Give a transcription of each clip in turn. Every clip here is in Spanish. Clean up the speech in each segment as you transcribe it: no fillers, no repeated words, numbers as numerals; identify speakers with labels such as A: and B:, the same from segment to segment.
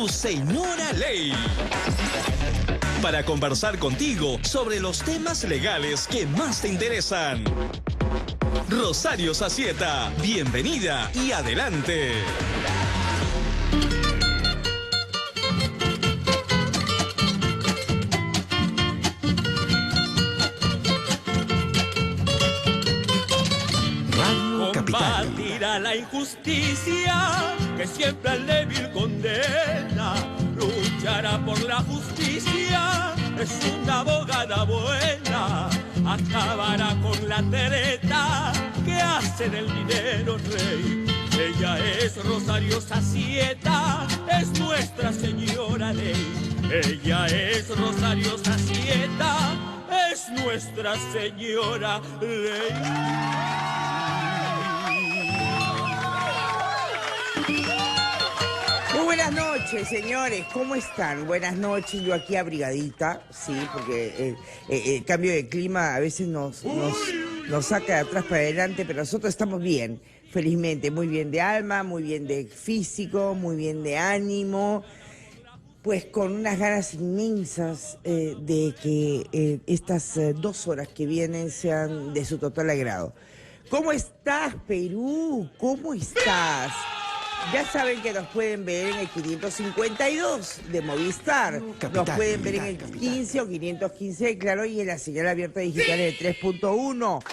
A: Tu señora ley. Para conversar contigo sobre los temas legales que más te interesan. Rosario Sacieta, bienvenida y adelante.
B: Combatirá la injusticia que siempre al débil condena. Luchará por la justicia, es una abogada buena. Acabará con la treta que hace del dinero rey. Ella es Rosario Sacieta, es nuestra señora ley. Ella es Rosario Sacieta, es nuestra señora ley.
C: Muy buenas noches, señores. ¿Cómo están? Buenas noches. Yo aquí abrigadita, sí, porque el cambio de clima a veces nos saca de atrás para adelante, pero nosotros estamos bien, felizmente. Muy bien de alma, muy bien de físico, muy bien de ánimo. Pues con unas ganas inmensas de que estas 2 horas que vienen sean de su total agrado. ¿Cómo estás, Perú? ¿Cómo estás? Ya saben que nos pueden ver en el 552 de Movistar. Nos pueden ver en el 15 o 515, claro, y en la señal abierta digital en el 3.1.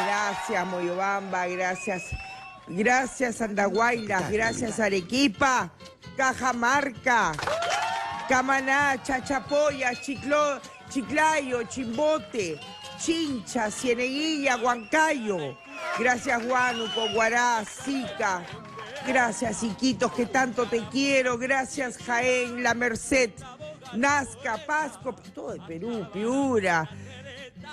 C: Gracias, Moyobamba, gracias, Andahuaylas, gracias, Arequipa, Cajamarca, Camaná, Chachapoya, Chiclayo, Chimbote, Chincha, Cieneguilla, Huancayo. Gracias, Huánuco, Huará, Sica. Gracias, Iquitos, que tanto te quiero. Gracias, Jaén, La Merced, Nazca, Pasco, todo el Perú, Piura,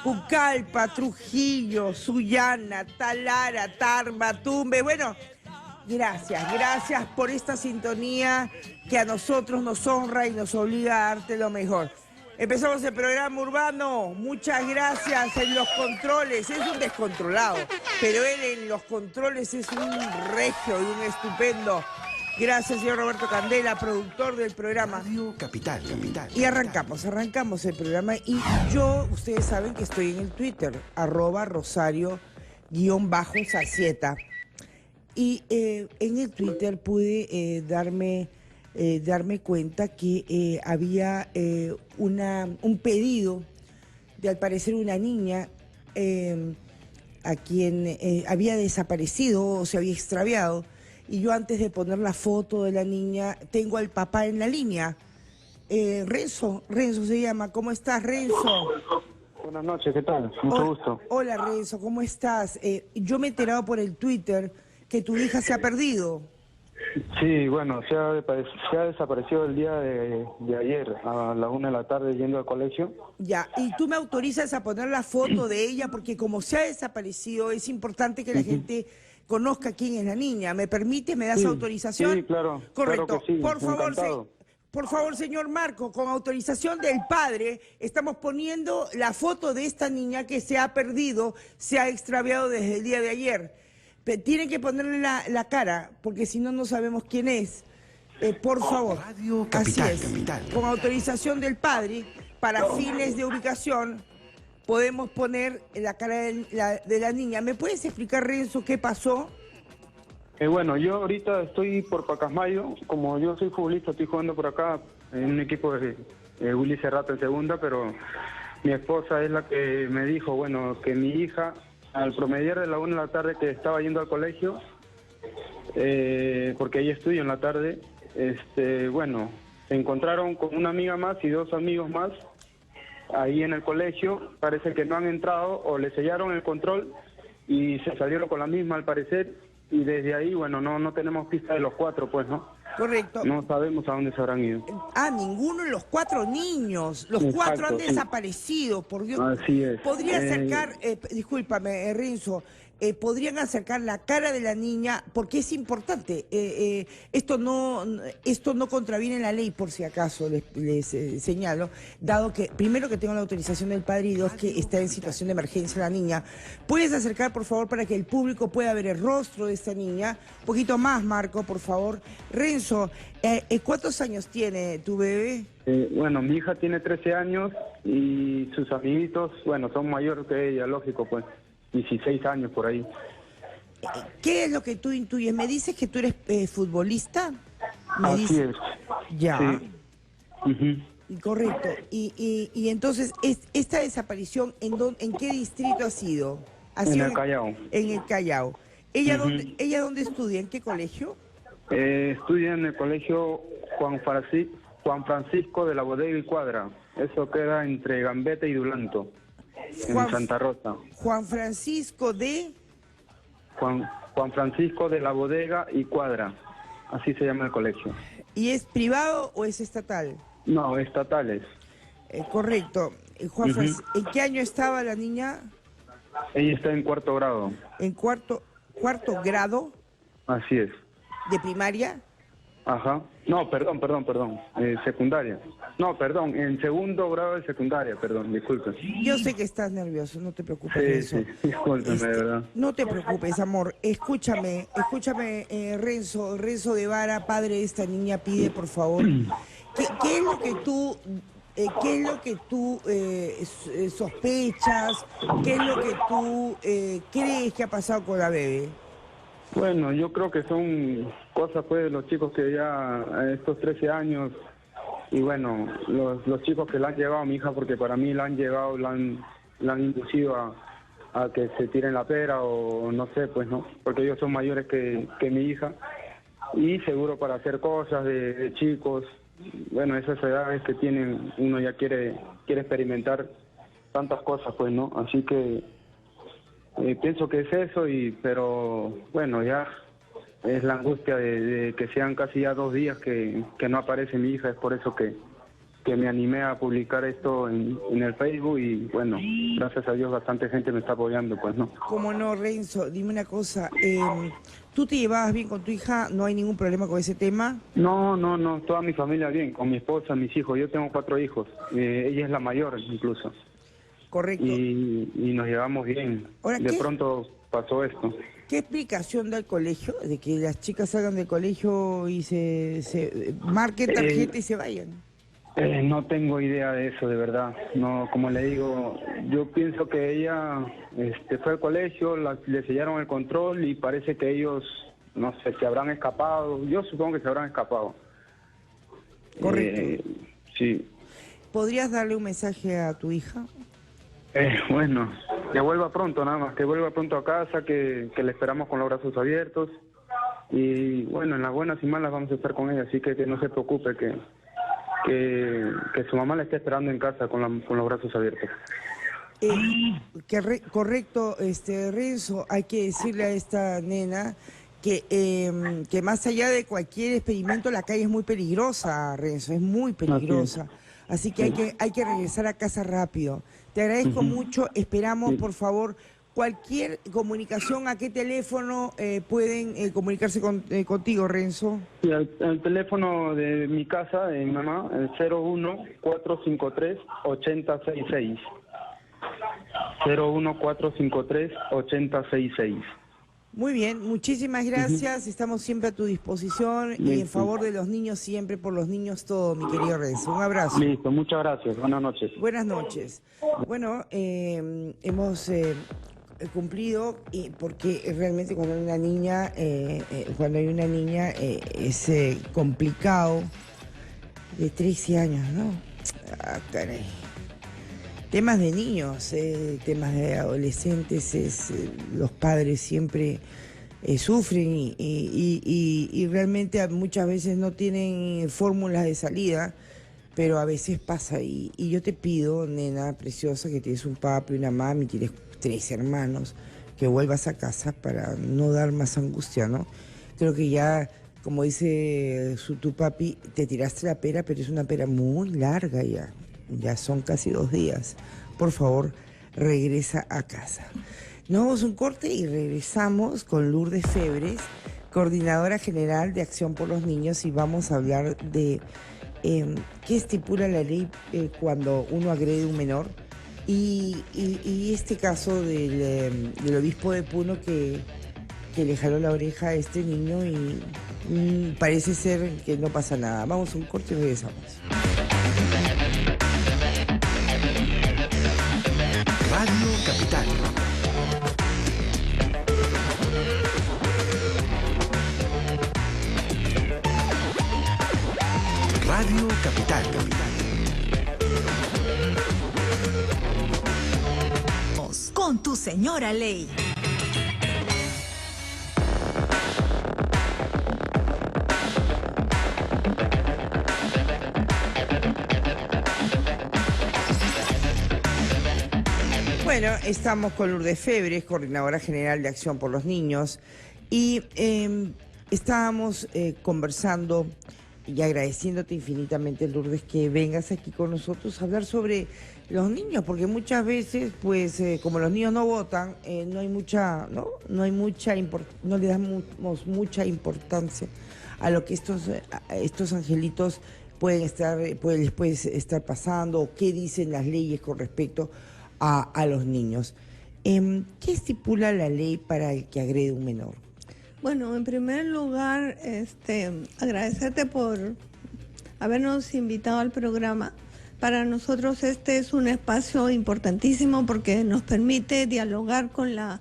C: Pucallpa, Trujillo, Sullana, Talara, Tarma, Tumbe. Bueno, gracias por esta sintonía que a nosotros nos honra y nos obliga a darte lo mejor. Empezamos el programa urbano. Muchas gracias en los controles. Es un descontrolado, pero él en los controles es un regio y un estupendo. Gracias, señor Roberto Candela, productor del programa.
D: Radio Capital.
C: Y arrancamos el programa. Y yo, ustedes saben que estoy en el Twitter, @Rosario_Sacieta. Y en el Twitter pude darme cuenta que había un pedido de, al parecer, una niña a quien había desaparecido o se había extraviado. Y yo, antes de poner la foto de la niña, tengo al papá en la línea. Renzo se llama. ¿Cómo estás, Renzo?
E: Buenas noches, ¿qué tal? Mucho gusto.
C: Hola, Renzo, ¿cómo estás? Yo me he enterado por el Twitter que tu hija se ha perdido.
E: Sí, bueno, se ha desaparecido el día de ayer a la 1 de la tarde yendo al colegio.
C: Ya, y tú me autorizas a poner la foto de ella porque como se ha desaparecido es importante que la gente conozca quién es la niña. ¿Me permite? ¿Me das autorización?
E: Sí, claro.
C: Correcto.
E: Claro que sí,
C: Por favor, señor Marco, con autorización del padre, estamos poniendo la foto de esta niña que se ha perdido, se ha extraviado desde el día de ayer. Tienen que ponerle la cara, porque si no, no sabemos quién es. Por favor.
D: Radio Capital,
C: así es. Con autorización del padre, para fines de ubicación, podemos poner la cara de la niña. ¿Me puedes explicar, Renzo, qué pasó?
E: Bueno, yo ahorita estoy por Pacasmayo. Como yo soy futbolista, estoy jugando por acá en un equipo de Willy Cerrato en segunda, pero mi esposa es la que me dijo, bueno, que mi hija, al promediar de la 1 de la tarde que estaba yendo al colegio, porque ella estudia en la tarde, bueno, se encontraron con una amiga más y 2 amigos más ahí en el colegio. Parece que no han entrado o le sellaron el control y se salieron con la misma al parecer, y desde ahí, bueno, no tenemos pista de los 4, pues, ¿no?
C: Correcto.
E: No sabemos a dónde se habrán ido.
C: Ninguno de los 4 niños. Los
E: Exacto,
C: 4 han
E: sí.
C: desaparecido, por Dios.
E: Así es.
C: ¿Podría acercar, discúlpame, Renzo, podrían acercar la cara de la niña, porque es importante. Esto no contraviene la ley, por si acaso, les señalo, dado que, primero, que tengo la autorización del padre y dos, que está en situación de emergencia la niña. ¿Puedes acercar, por favor, para que el público pueda ver el rostro de esta niña? Un poquito más, Marco, por favor. Renzo, ¿cuántos años tiene tu bebé?
E: Bueno, mi hija tiene 13 años y sus amiguitos, bueno, son mayores que ella, lógico, pues, 16 años por ahí.
C: ¿Qué es lo que tú intuyes? ¿Me dices que tú eres futbolista?
E: Así es.
C: Ya.
E: Sí.
C: Correcto. Y entonces, ¿esta desaparición en qué distrito ha sido?
E: En el Callao.
C: En el Callao. ¿Ella dónde estudia? ¿En qué colegio?
E: Estudia en el colegio Juan Francisco de la Bodega y Cuadra. Eso queda entre Gambetta y Dulanto, en Santa Rosa.
C: Juan Francisco de...
E: Juan Francisco de la Bodega y Cuadra. Así se llama el colegio.
C: ¿Y es privado o es estatal?
E: No, estatales.
C: Correcto. Juan ¿en qué año estaba la niña?
E: Ella está en 4º grado.
C: ¿En cuarto grado?
E: Así es.
C: ¿De primaria?
E: Ajá. No, perdón. Secundaria. No, perdón, en 2º grado de secundaria, perdón, disculpe.
C: Yo sé que estás nervioso, no te preocupes.
E: Sí, discúlpeme, de verdad.
C: No te preocupes, amor. Escúchame, Renzo Guevara, padre de esta niña, pide, por favor, ¿qué es lo que tú sospechas? ¿Qué es lo que tú crees que ha pasado con la bebé?
E: Bueno, yo creo que son cosas, pues, de los chicos que ya a estos 13 años, y bueno, los chicos que la han llevado a mi hija, porque para mí la han llevado, la han inducido a que se tiren la pera, o no sé, pues, ¿no? Porque ellos son mayores que mi hija, y seguro para hacer cosas de chicos. Bueno, esas edades que tienen, uno ya quiere experimentar tantas cosas, pues, ¿no? Así que pienso que es eso, pero bueno, ya es la angustia de que sean casi ya 2 días que no aparece mi hija. Es por eso que me animé a publicar esto en el Facebook, y bueno, gracias a Dios bastante gente me está apoyando, pues, ¿no?
C: ¿Cómo no, Renzo? Dime una cosa, ¿tú te llevabas bien con tu hija? ¿No hay ningún problema con ese tema?
E: No, toda mi familia bien, con mi esposa, mis hijos. Yo tengo 4 hijos, ella es la mayor incluso.
C: Correcto.
E: Y nos llevamos bien.
C: Ahora,
E: de pronto pasó esto.
C: ¿Qué explicación da el colegio de que las chicas salgan del colegio y se marquen tarjeta y se vayan?
E: No tengo idea de eso, de verdad. No, como le digo, yo pienso que ella fue al colegio, le sellaron el control y parece que ellos, no sé, se habrán escapado. Yo supongo que se habrán escapado.
C: Correcto.
E: Sí.
C: ¿Podrías darle un mensaje a tu hija?
E: Bueno, que vuelva pronto, nada más, que vuelva pronto a casa, que le esperamos con los brazos abiertos, y bueno, en las buenas y malas vamos a estar con ella, así que no se preocupe, que su mamá la esté esperando en casa con los brazos abiertos.
C: Correcto, Renzo, hay que decirle a esta nena que más allá de cualquier experimento, la calle es muy peligrosa, Renzo, es muy peligrosa. Así que hay que regresar a casa rápido. Te agradezco mucho. Esperamos, por favor, cualquier comunicación. ¿A qué teléfono pueden comunicarse contigo, Renzo?
E: Sí, el teléfono de mi casa, de mi mamá, el 01453-8066. 01453-8066.
C: Muy bien, muchísimas gracias. Estamos siempre a tu disposición y en favor de los niños siempre, por los niños todo, mi querido Renzo. Un abrazo.
E: Listo, muchas gracias. Buenas noches.
C: Buenas noches. Bueno, hemos cumplido, porque realmente cuando hay una niña, es complicado. De 13 años, ¿no? Ah, caray. Temas de niños, temas de adolescentes, los padres siempre sufren y realmente muchas veces no tienen fórmulas de salida, pero a veces pasa. Y yo te pido, nena preciosa, que tienes un papi, una mami, tienes 3 hermanos, que vuelvas a casa para no dar más angustia, ¿no? Creo que ya, como dice tu papi, te tiraste la pera, pero es una pera muy larga ya. Ya son casi 2 días. Por favor, regresa a casa. Nos vamos a un corte y regresamos con Lourdes Febres, coordinadora general de Acción por los Niños, y vamos a hablar de qué estipula la ley cuando uno agrede a un menor y este caso del obispo de Puno que le jaló la oreja a este niño y parece ser que no pasa nada. Vamos a un corte y regresamos.
A: Radio Capital. Radio Capital.
D: Con tu señora ley.
C: Bueno, estamos con Lourdes Febres, coordinadora general de Acción por los Niños, y estábamos conversando y agradeciéndote infinitamente, Lourdes, que vengas aquí con nosotros a hablar sobre los niños, porque muchas veces, pues, como los niños no votan, no le damos mucha importancia a lo que estos angelitos les puede estar pasando, o qué dicen las leyes con respecto a los niños. ¿Qué estipula la ley para el que agrede a un menor?
F: Bueno, en primer lugar, agradecerte por habernos invitado al programa. Para nosotros este es un espacio importantísimo porque nos permite dialogar con la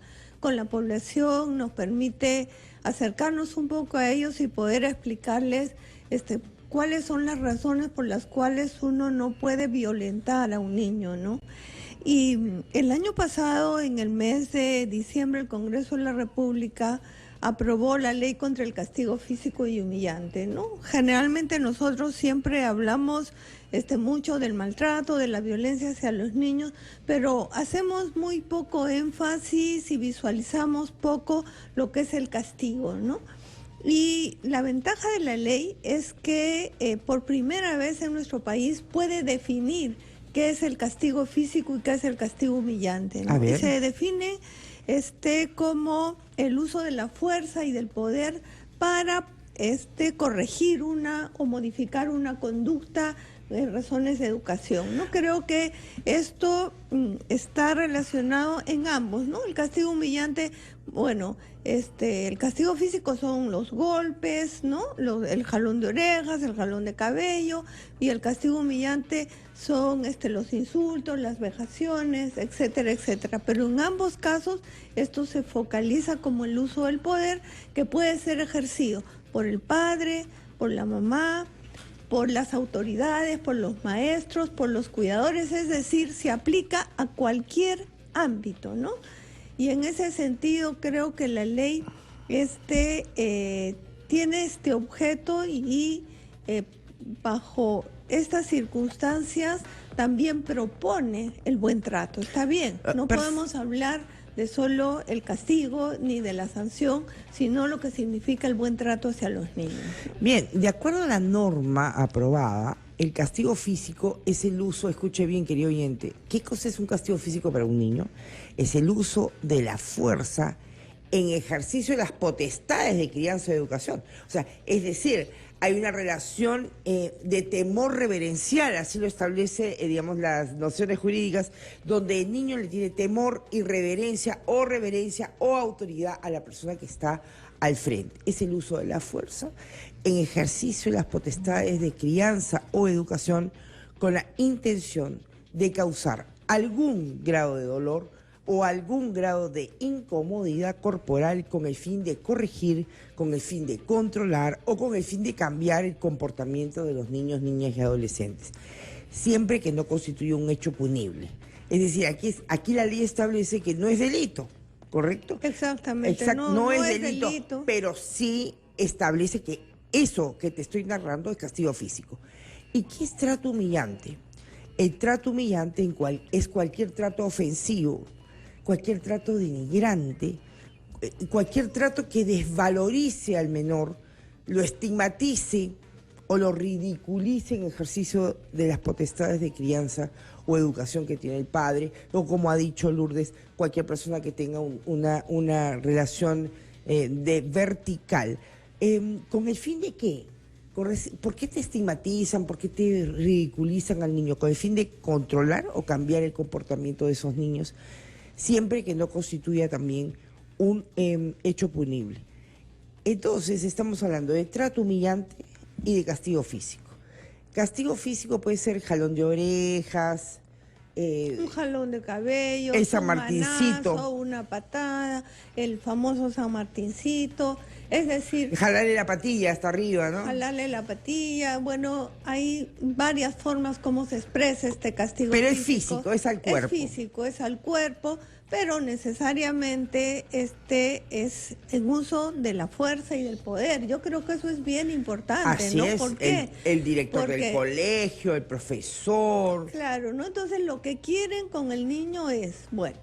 F: población, nos permite acercarnos un poco a ellos y poder explicarles cuáles son las razones por las cuales uno no puede violentar a un niño, ¿no? Y el año pasado, en el mes de diciembre, el Congreso de la República aprobó la ley contra el castigo físico y humillante, ¿no? Generalmente nosotros siempre hablamos mucho del maltrato, de la violencia hacia los niños, pero hacemos muy poco énfasis y visualizamos poco lo que es el castigo, ¿no? Y la ventaja de la ley es que por primera vez en nuestro país puede definir qué es el castigo físico y qué es el castigo humillante, ¿no? Y se define como el uso de la fuerza y del poder para corregir o modificar una conducta, razones de educación, ¿no? Creo que esto está relacionado en ambos, ¿no? El castigo humillante, bueno, el castigo físico son los golpes, ¿no? El jalón de orejas, el jalón de cabello, y el castigo humillante son los insultos, las vejaciones, etcétera, etcétera. Pero en ambos casos esto se focaliza como el uso del poder que puede ser ejercido por el padre, por la mamá, por las autoridades, por los maestros, por los cuidadores, es decir, se aplica a cualquier ámbito, ¿no? Y en ese sentido creo que la ley tiene este objeto y bajo estas circunstancias también propone el buen trato. Está bien, no podemos hablar de solo el castigo ni de la sanción, sino lo que significa el buen trato hacia los niños.
C: Bien, de acuerdo a la norma aprobada, el castigo físico es el uso, escuche bien, querido oyente, ¿qué cosa es un castigo físico para un niño? Es el uso de la fuerza en ejercicio de las potestades de crianza y educación. O sea, es decir, hay una relación de temor reverencial, así lo establece, digamos, las nociones jurídicas, donde el niño le tiene temor y reverencia o autoridad a la persona que está al frente. Es el uso de la fuerza en ejercicio de las potestades de crianza o educación con la intención de causar algún grado de dolor o algún grado de incomodidad corporal con el fin de corregir, con el fin de controlar o con el fin de cambiar el comportamiento de los niños, niñas y adolescentes, siempre que no constituya un hecho punible. Es decir, aquí la ley establece que no es delito, ¿correcto?
F: Exactamente,
C: no es delito, pero sí establece que eso que te estoy narrando es castigo físico. ¿Y qué es trato humillante? El trato humillante es cualquier trato ofensivo, cualquier trato denigrante, cualquier trato que desvalorice al menor, lo estigmatice o lo ridiculice en ejercicio de las potestades de crianza o educación que tiene el padre, o como ha dicho Lourdes, cualquier persona que tenga una relación de vertical. ¿Con el fin de qué? ¿Por qué te estigmatizan? ¿Por qué te ridiculizan al niño? ¿Con el fin de controlar o cambiar el comportamiento de esos niños? Siempre que no constituya también un hecho punible. Entonces, estamos hablando de trato humillante y de castigo físico. Castigo físico puede ser jalón de orejas,
F: un jalón de cabello,
C: el San
F: un
C: Martincito,
F: manazo, una patada, el famoso San Martincito, es decir,
C: jalarle la patilla hasta arriba, ¿no?
F: jalarle la patilla. Bueno, hay varias formas como se expresa este castigo.
C: Pero es físico, es al cuerpo.
F: Es físico, es al cuerpo, pero necesariamente este es en uso de la fuerza y del poder. Yo creo que eso es bien importante,
C: Así
F: ¿no?
C: es,
F: ¿Por qué?
C: el director del
F: Porque,
C: colegio, el profesor.
F: claro, ¿no? Entonces lo que quieren con el niño es, bueno,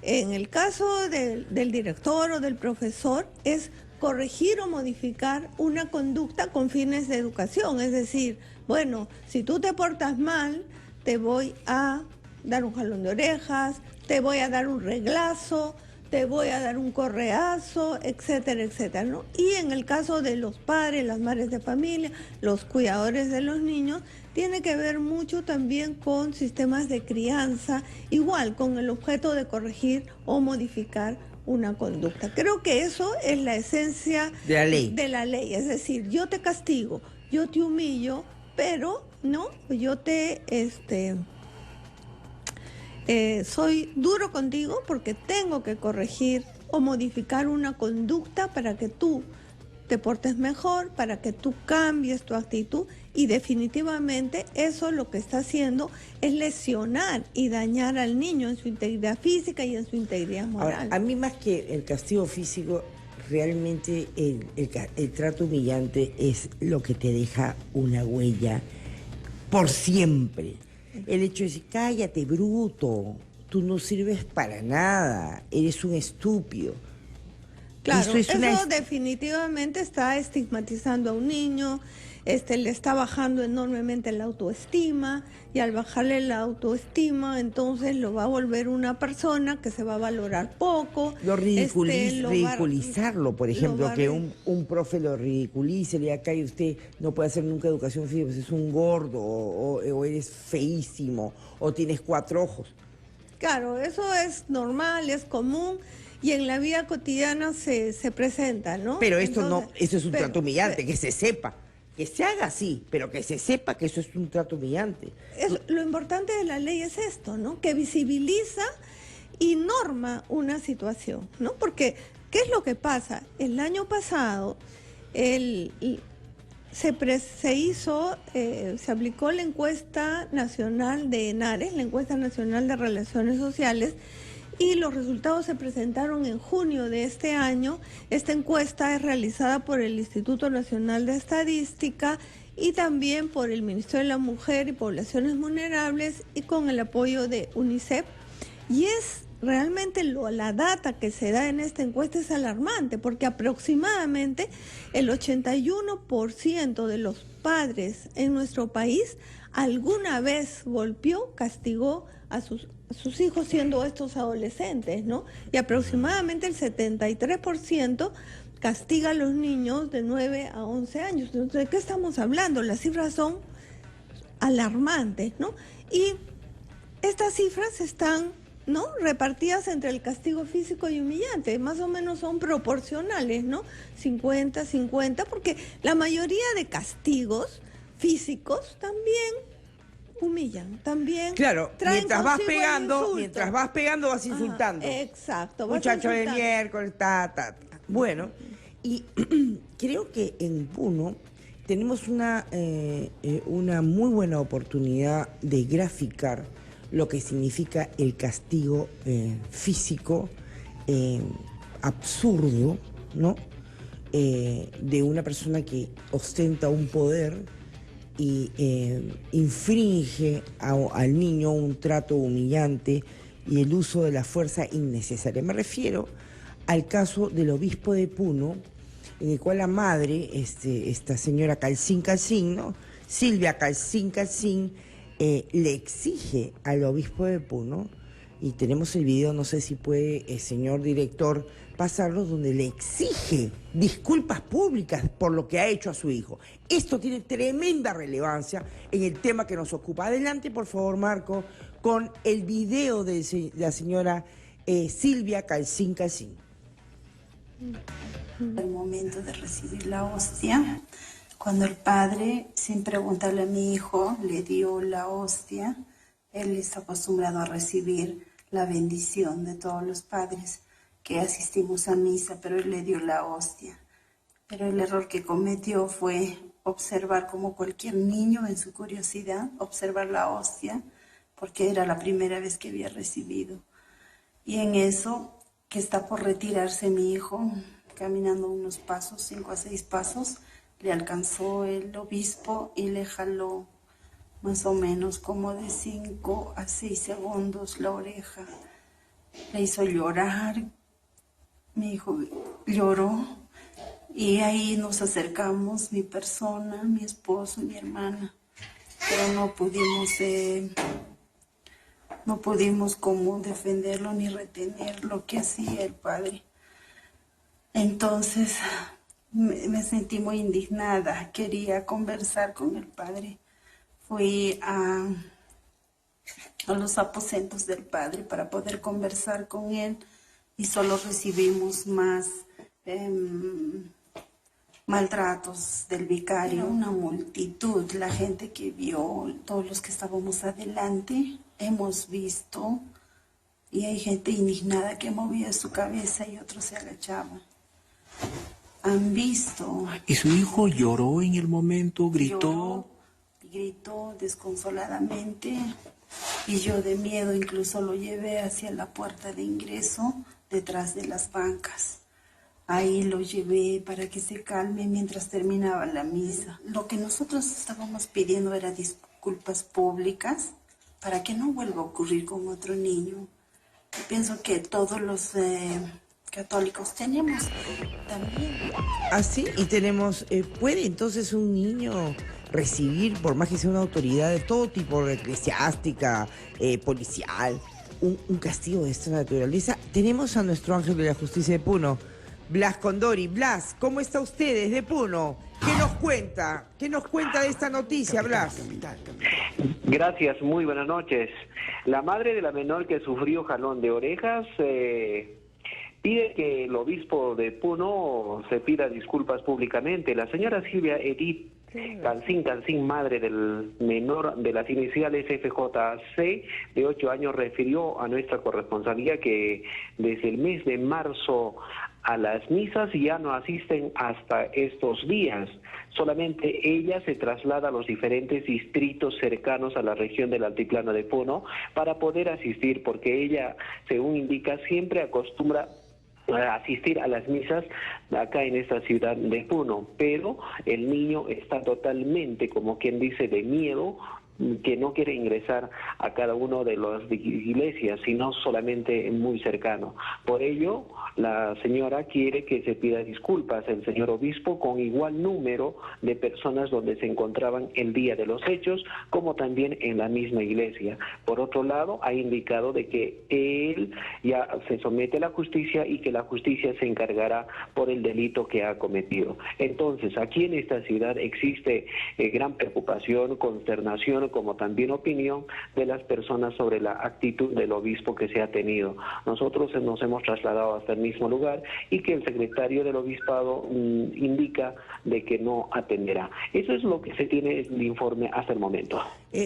F: en el caso del director o del profesor, es corregir o modificar una conducta con fines de educación. Es decir, bueno, si tú te portas mal, te voy a dar un jalón de orejas, te voy a dar un reglazo, te voy a dar un correazo, etcétera, etcétera, ¿no? Y en el caso de los padres, las madres de familia, los cuidadores de los niños, tiene que ver mucho también con sistemas de crianza, igual con el objeto de corregir o modificar una conducta. Creo que eso es la esencia
C: de la ley.
F: De la ley. Es decir, yo te castigo, yo te humillo, pero no, yo te soy duro contigo porque tengo que corregir o modificar una conducta para que tú te portes mejor, para que tú cambies tu actitud, y definitivamente eso lo que está haciendo es lesionar y dañar al niño en su integridad física y en su integridad moral.
C: Ahora, a mí más que el castigo físico, realmente el trato humillante es lo que te deja una huella por siempre. El hecho de decir, cállate, bruto, tú no sirves para nada, eres un estúpido.
F: Claro, eso definitivamente está estigmatizando a un niño, le está bajando enormemente la autoestima, y al bajarle la autoestima, entonces lo va a volver una persona que se va a valorar poco.
C: Ridiculizarlo, por ejemplo, que un profe lo ridiculice, le diga, acá usted no puede hacer nunca educación física, pues es un gordo, o eres feísimo, o tienes 4 ojos.
F: Claro, eso es normal, es común. Y en la vida cotidiana se presenta, ¿no?
C: Pero esto eso es un trato humillante, que se sepa. Que se haga así, pero que se sepa que eso es un trato humillante.
F: Lo importante de la ley es esto, ¿no? Que visibiliza y norma una situación, ¿no? Porque, ¿qué es lo que pasa? El año pasado se aplicó la encuesta nacional de ENARES, la encuesta nacional de relaciones sociales, y los resultados se presentaron en junio de este año. Esta encuesta es realizada por el Instituto Nacional de Estadística y también por el Ministerio de la Mujer y Poblaciones Vulnerables, y con el apoyo de UNICEF. Y es realmente la data que se da en esta encuesta es alarmante, porque aproximadamente el 81% de los padres en nuestro país alguna vez golpeó, castigó a sus hijos siendo estos adolescentes, ¿no? Y aproximadamente el 73% castiga a los niños de 9 a 11 años. Entonces, ¿de qué estamos hablando? Las cifras son alarmantes, ¿no? Y estas cifras están, ¿no?, repartidas entre el castigo físico y humillante, más o menos son proporcionales, ¿no? 50-50, porque la mayoría de castigos físicos también humillan, también.
C: Claro, mientras vas pegando vas insultando.
F: Exacto.
C: Muchacho de miércoles, Bueno, y creo que en Puno tenemos una muy buena oportunidad de graficar lo que significa el castigo físico absurdo, ¿no? De una persona que ostenta un poder y infringe al niño un trato humillante y el uso de la fuerza innecesaria. Me refiero al caso del obispo de Puno, en el cual la madre, esta señora Calcín Calcín, ¿no? Silvia Calcín Calcín, le exige al obispo de Puno, y tenemos el video, no sé si puede el señor director pasarlo, donde le exige disculpas públicas por lo que ha hecho a su hijo. Esto tiene tremenda relevancia en el tema que nos ocupa. Adelante, por favor, Marco, con el video de la señora Silvia Calcín Calcín.
G: El momento de recibir la hostia, cuando el padre, sin preguntarle a mi hijo, le dio la hostia, él está acostumbrado a recibir la bendición de todos los padres que asistimos a misa, pero él le dio la hostia. Pero el error que cometió fue observar, como cualquier niño en su curiosidad, observar la hostia, porque era la primera vez que había recibido. Y en eso, que está por retirarse mi hijo, caminando unos pasos, 5 a 6 pasos, le alcanzó el obispo y le jaló más o menos como de 5 a 6 segundos la oreja. Le hizo llorar, mi hijo lloró, y ahí nos acercamos, mi persona, mi esposo y mi hermana, pero no pudimos como defenderlo ni retener lo que hacía el padre. Entonces me sentí muy indignada, quería conversar con el padre. Fui a los aposentos del padre para poder conversar con él, y solo recibimos más maltratos del vicario. Una multitud, la gente que vio, todos los que estábamos adelante, hemos visto, y hay gente indignada que movía su cabeza y otros se agachaban. Han visto.
H: ¿Y su hijo lloró en el momento? ¿Gritó?
G: Gritó desconsoladamente, y yo de miedo incluso lo llevé hacia la puerta de ingreso, detrás de las bancas. Ahí lo llevé para que se calme mientras terminaba la misa. Lo que nosotros estábamos pidiendo era disculpas públicas para que no vuelva a ocurrir con otro niño. Yo pienso que todos los católicos tenemos también.
C: ¿Ah, sí? Y tenemos, ¿puede entonces un niño recibir, por más que sea una autoridad de todo tipo, eclesiástica, policial, un castigo de esta naturaleza? Tenemos a nuestro ángel de la justicia de Puno, Blas Condori. Blas, ¿cómo está usted desde Puno? ¿Qué nos cuenta? ¿Qué nos cuenta de esta noticia, Blas?
I: Gracias, muy buenas noches. La madre de la menor que sufrió jalón de orejas pide que el obispo de Puno se pida disculpas públicamente. La señora Silvia Edith Calcín Calcín, madre del menor de las iniciales FJC, de 8 años, refirió a nuestra corresponsalía que desde el mes de marzo a las misas ya no asisten hasta estos días. Solamente ella se traslada a los diferentes distritos cercanos a la región del altiplano de Puno para poder asistir, porque ella, según indica, siempre acostumbra a asistir a las misas acá en esta ciudad de Puno, pero el niño está totalmente, como quien dice, de miedo, que no quiere ingresar a cada uno de las iglesias, sino solamente muy cercano. Por ello, la señora quiere que se pida disculpas el señor obispo con igual número de personas donde se encontraban el día de los hechos, como también en la misma iglesia. Por otro lado, ha indicado de que él ya se somete a la justicia y que la justicia se encargará por el delito que ha cometido. Entonces, aquí en esta ciudad existe gran preocupación, consternación, como también opinión de las personas sobre la actitud del obispo que se ha tenido. Nosotros nos hemos trasladado hasta el mismo lugar y que el secretario del obispado indica de que no atenderá. Eso es lo que se tiene en el informe hasta el momento.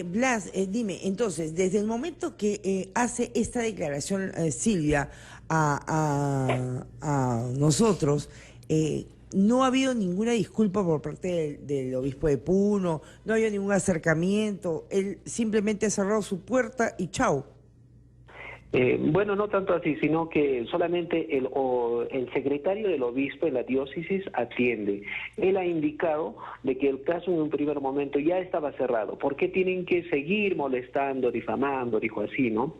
C: Blas, dime, entonces, desde el momento que hace esta declaración Silvia a nosotros, no ha habido ninguna disculpa por parte del obispo de Puno, no ha habido ningún acercamiento, él simplemente ha cerrado su puerta y chau.
I: Bueno, no tanto así, sino que solamente el secretario del obispo en la diócesis atiende. Él ha indicado de que el caso en un primer momento ya estaba cerrado. ¿Por qué tienen que seguir molestando, difamando? Dijo así, ¿no?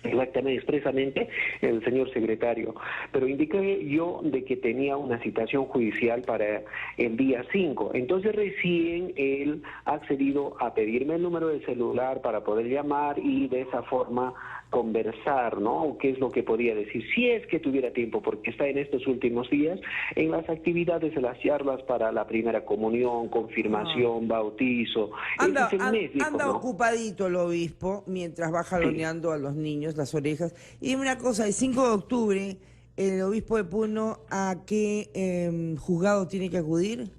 I: Exactamente, expresamente el señor secretario, pero indiqué yo de que tenía una citación judicial para el día 5, entonces recién él ha accedido a pedirme el número de celular para poder llamar y de esa forma conversar, ¿no? ¿Qué es lo que podía decir? Si es que tuviera tiempo, porque está en estos últimos días en las actividades de las charlas para la primera comunión, confirmación, bautizo.
C: Anda,
I: Ese es el mes, dijo,
C: anda
I: ¿no?
C: ocupadito el obispo mientras va jaloneando a los niños las orejas. Y dime una cosa, el 5 de octubre, el obispo de Puno, ¿a qué juzgado tiene que acudir?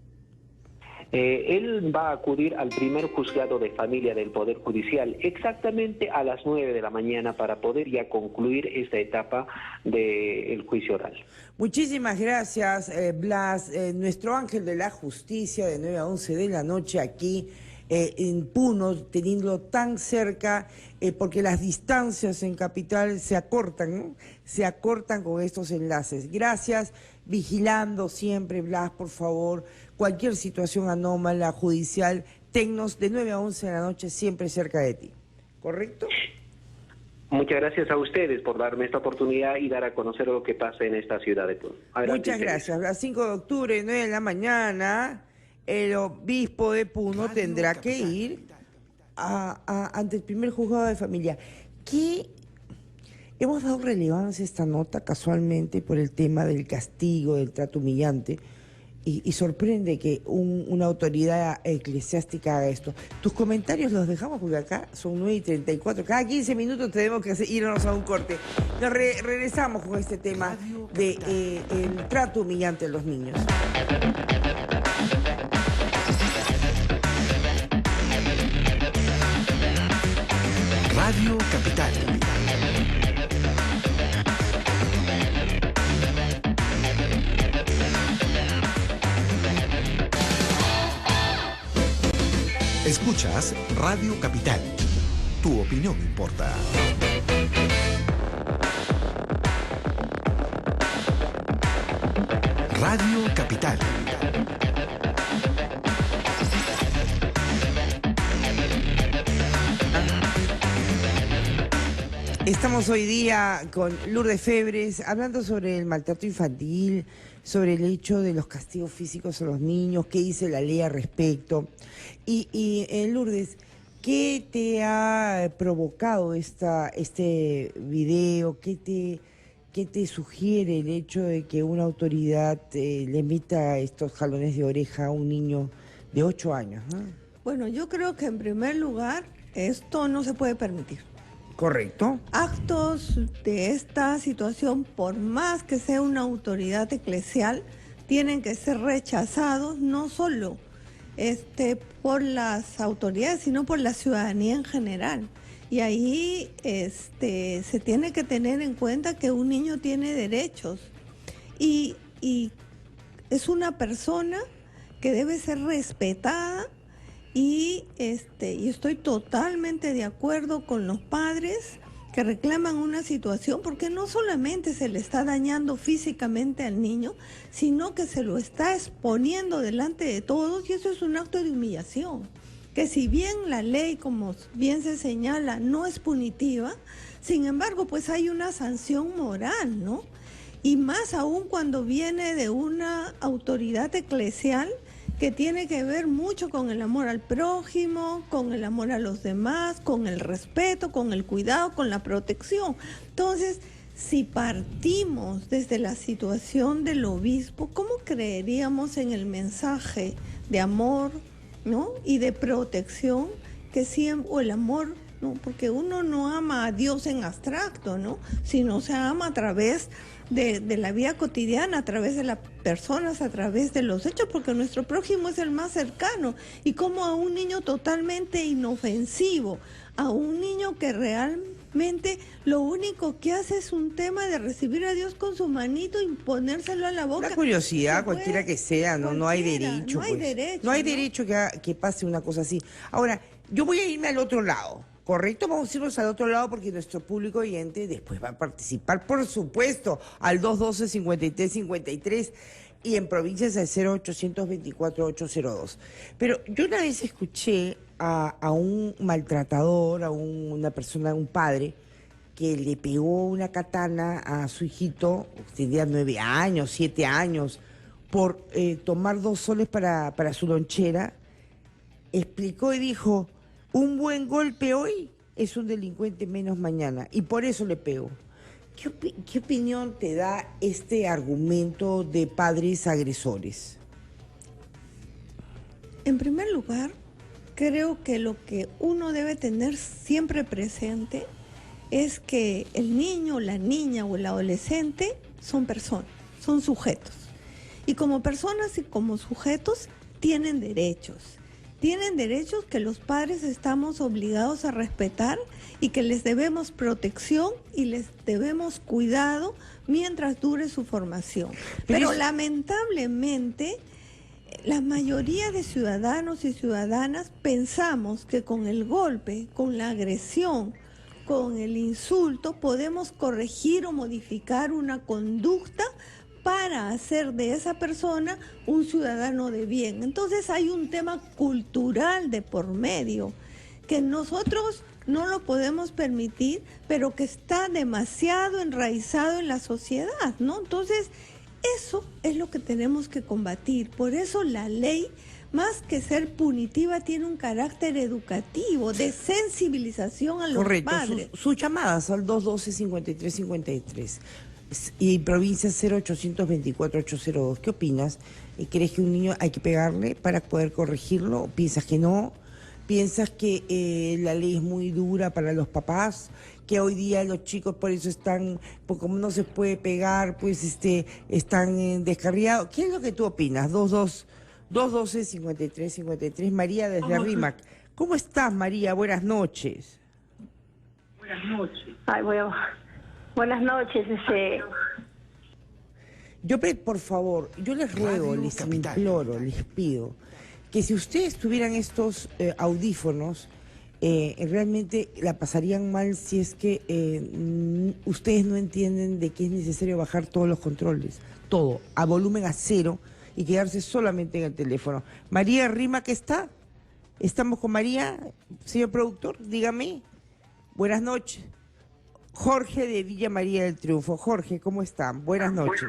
I: Él va a acudir al primer juzgado de familia del Poder Judicial exactamente a las 9 de la mañana para poder ya concluir esta etapa del juicio oral.
C: Muchísimas gracias, Blas. Nuestro ángel de la justicia de 9 a 11 de la noche aquí en Puno, teniéndolo tan cerca, porque las distancias en Capital se acortan, ¿no? Se acortan con estos enlaces. Gracias, vigilando siempre, Blas, por favor, cualquier situación anómala, judicial, tennos de 9 a 11 de la noche siempre cerca de ti. ¿Correcto?
I: Muchas gracias a ustedes por darme esta oportunidad y dar a conocer lo que pasa en esta ciudad de Puno. Adelante.
C: Muchas gracias. A 5 de octubre, 9 de la mañana, el obispo de Puno tendrá que ir ante el primer juzgado de familia. ¿Qué? Hemos dado relevancia a esta nota casualmente por el tema del castigo, del trato humillante, y sorprende que una autoridad eclesiástica haga esto. Tus comentarios los dejamos porque acá son 9:34. Cada 15 minutos tenemos que irnos a un corte. Nos regresamos con este tema de el trato humillante a los niños.
H: Radio Capital. Escuchas Radio Capital. Tu opinión importa. Radio Capital.
C: Estamos hoy día con Lourdes Febres hablando sobre el maltrato infantil, sobre el hecho de los castigos físicos a los niños, qué dice la ley al respecto. Y Lourdes, ¿qué te ha provocado este video? ¿Qué te sugiere el hecho de que una autoridad le emita estos jalones de oreja a un niño de 8 años, ¿no?
F: Bueno, yo creo que en primer lugar esto no se puede permitir.
C: Correcto.
F: Actos de esta situación, por más que sea una autoridad eclesial, tienen que ser rechazados no solo por las autoridades, sino por la ciudadanía en general. Y ahí se tiene que tener en cuenta que un niño tiene derechos y es una persona que debe ser respetada. Y estoy totalmente de acuerdo con los padres que reclaman una situación, porque no solamente se le está dañando físicamente al niño, sino que se lo está exponiendo delante de todos, y eso es un acto de humillación. Que si bien la ley, como bien se señala, no es punitiva, sin embargo, pues hay una sanción moral, ¿no? Y más aún cuando viene de una autoridad eclesial que tiene que ver mucho con el amor al prójimo, con el amor a los demás, con el respeto, con el cuidado, con la protección. Entonces, si partimos desde la situación del obispo, ¿cómo creeríamos en el mensaje de amor, ¿no? Y de protección que siempre, o el amor, ¿no? Porque uno no ama a Dios en abstracto, ¿no? Sino se ama a través de la vida cotidiana, a través de las personas, a través de los hechos, porque nuestro prójimo es el más cercano. Y como a un niño totalmente inofensivo, a un niño que realmente lo único que hace es un tema de recibir a Dios con su manito y ponérselo a la boca.
C: La curiosidad, cualquiera que sea, no hay derecho.
F: No hay derecho.
C: No hay derecho que pase una cosa así. Ahora, yo voy a irme al otro lado. Correcto, vamos a irnos al otro lado porque nuestro público oyente después va a participar, por supuesto, al 212-5353 y en provincias al 0824-802. Pero yo una vez escuché a un maltratador, a una persona, un padre, que le pegó una katana a su hijito, tenía 9 años, 7 años, por tomar 2 soles para su lonchera, explicó y dijo, un buen golpe hoy es un delincuente menos mañana, y por eso le pegó. ¿Qué opinión te da este argumento de padres agresores?
F: En primer lugar, creo que lo que uno debe tener siempre presente es que el niño, la niña o el adolescente son personas, son sujetos. Y como personas y como sujetos tienen derechos. Tienen derechos que los padres estamos obligados a respetar y que les debemos protección y les debemos cuidado mientras dure su formación. Pero lamentablemente, la mayoría de ciudadanos y ciudadanas pensamos que con el golpe, con la agresión, con el insulto, podemos corregir o modificar una conducta para hacer de esa persona un ciudadano de bien. Entonces hay un tema cultural de por medio que nosotros no lo podemos permitir, pero que está demasiado enraizado en la sociedad, ¿no? Entonces, eso es lo que tenemos que combatir. Por eso la ley, más que ser punitiva, tiene un carácter educativo, de sensibilización a los padres.
C: Sus llamadas al 212-5353 y provincia 0824-802. ¿Qué opinas? ¿Crees que un niño hay que pegarle para poder corregirlo? ¿Piensas que no? ¿Piensas que la ley es muy dura para los papás? Que hoy día los chicos por eso están, pues como no se puede pegar, pues están descarriados. ¿Qué es lo que tú opinas? 212-5353. María desde Rímac. ¿Cómo estás, María? Buenas noches.
J: Buenas noches. Ay, buenas noches.
C: Por favor, yo les ruego, les imploro, les pido que si ustedes tuvieran estos audífonos, realmente la pasarían mal si es que ustedes no entienden de que es necesario bajar todos los controles, todo, a volumen a 0 y quedarse solamente en el teléfono. María Rima, ¿qué está? ¿Estamos con María? Señor productor, dígame. Buenas noches. Jorge de Villa María del Triunfo. Jorge, ¿cómo están? Buenas noches.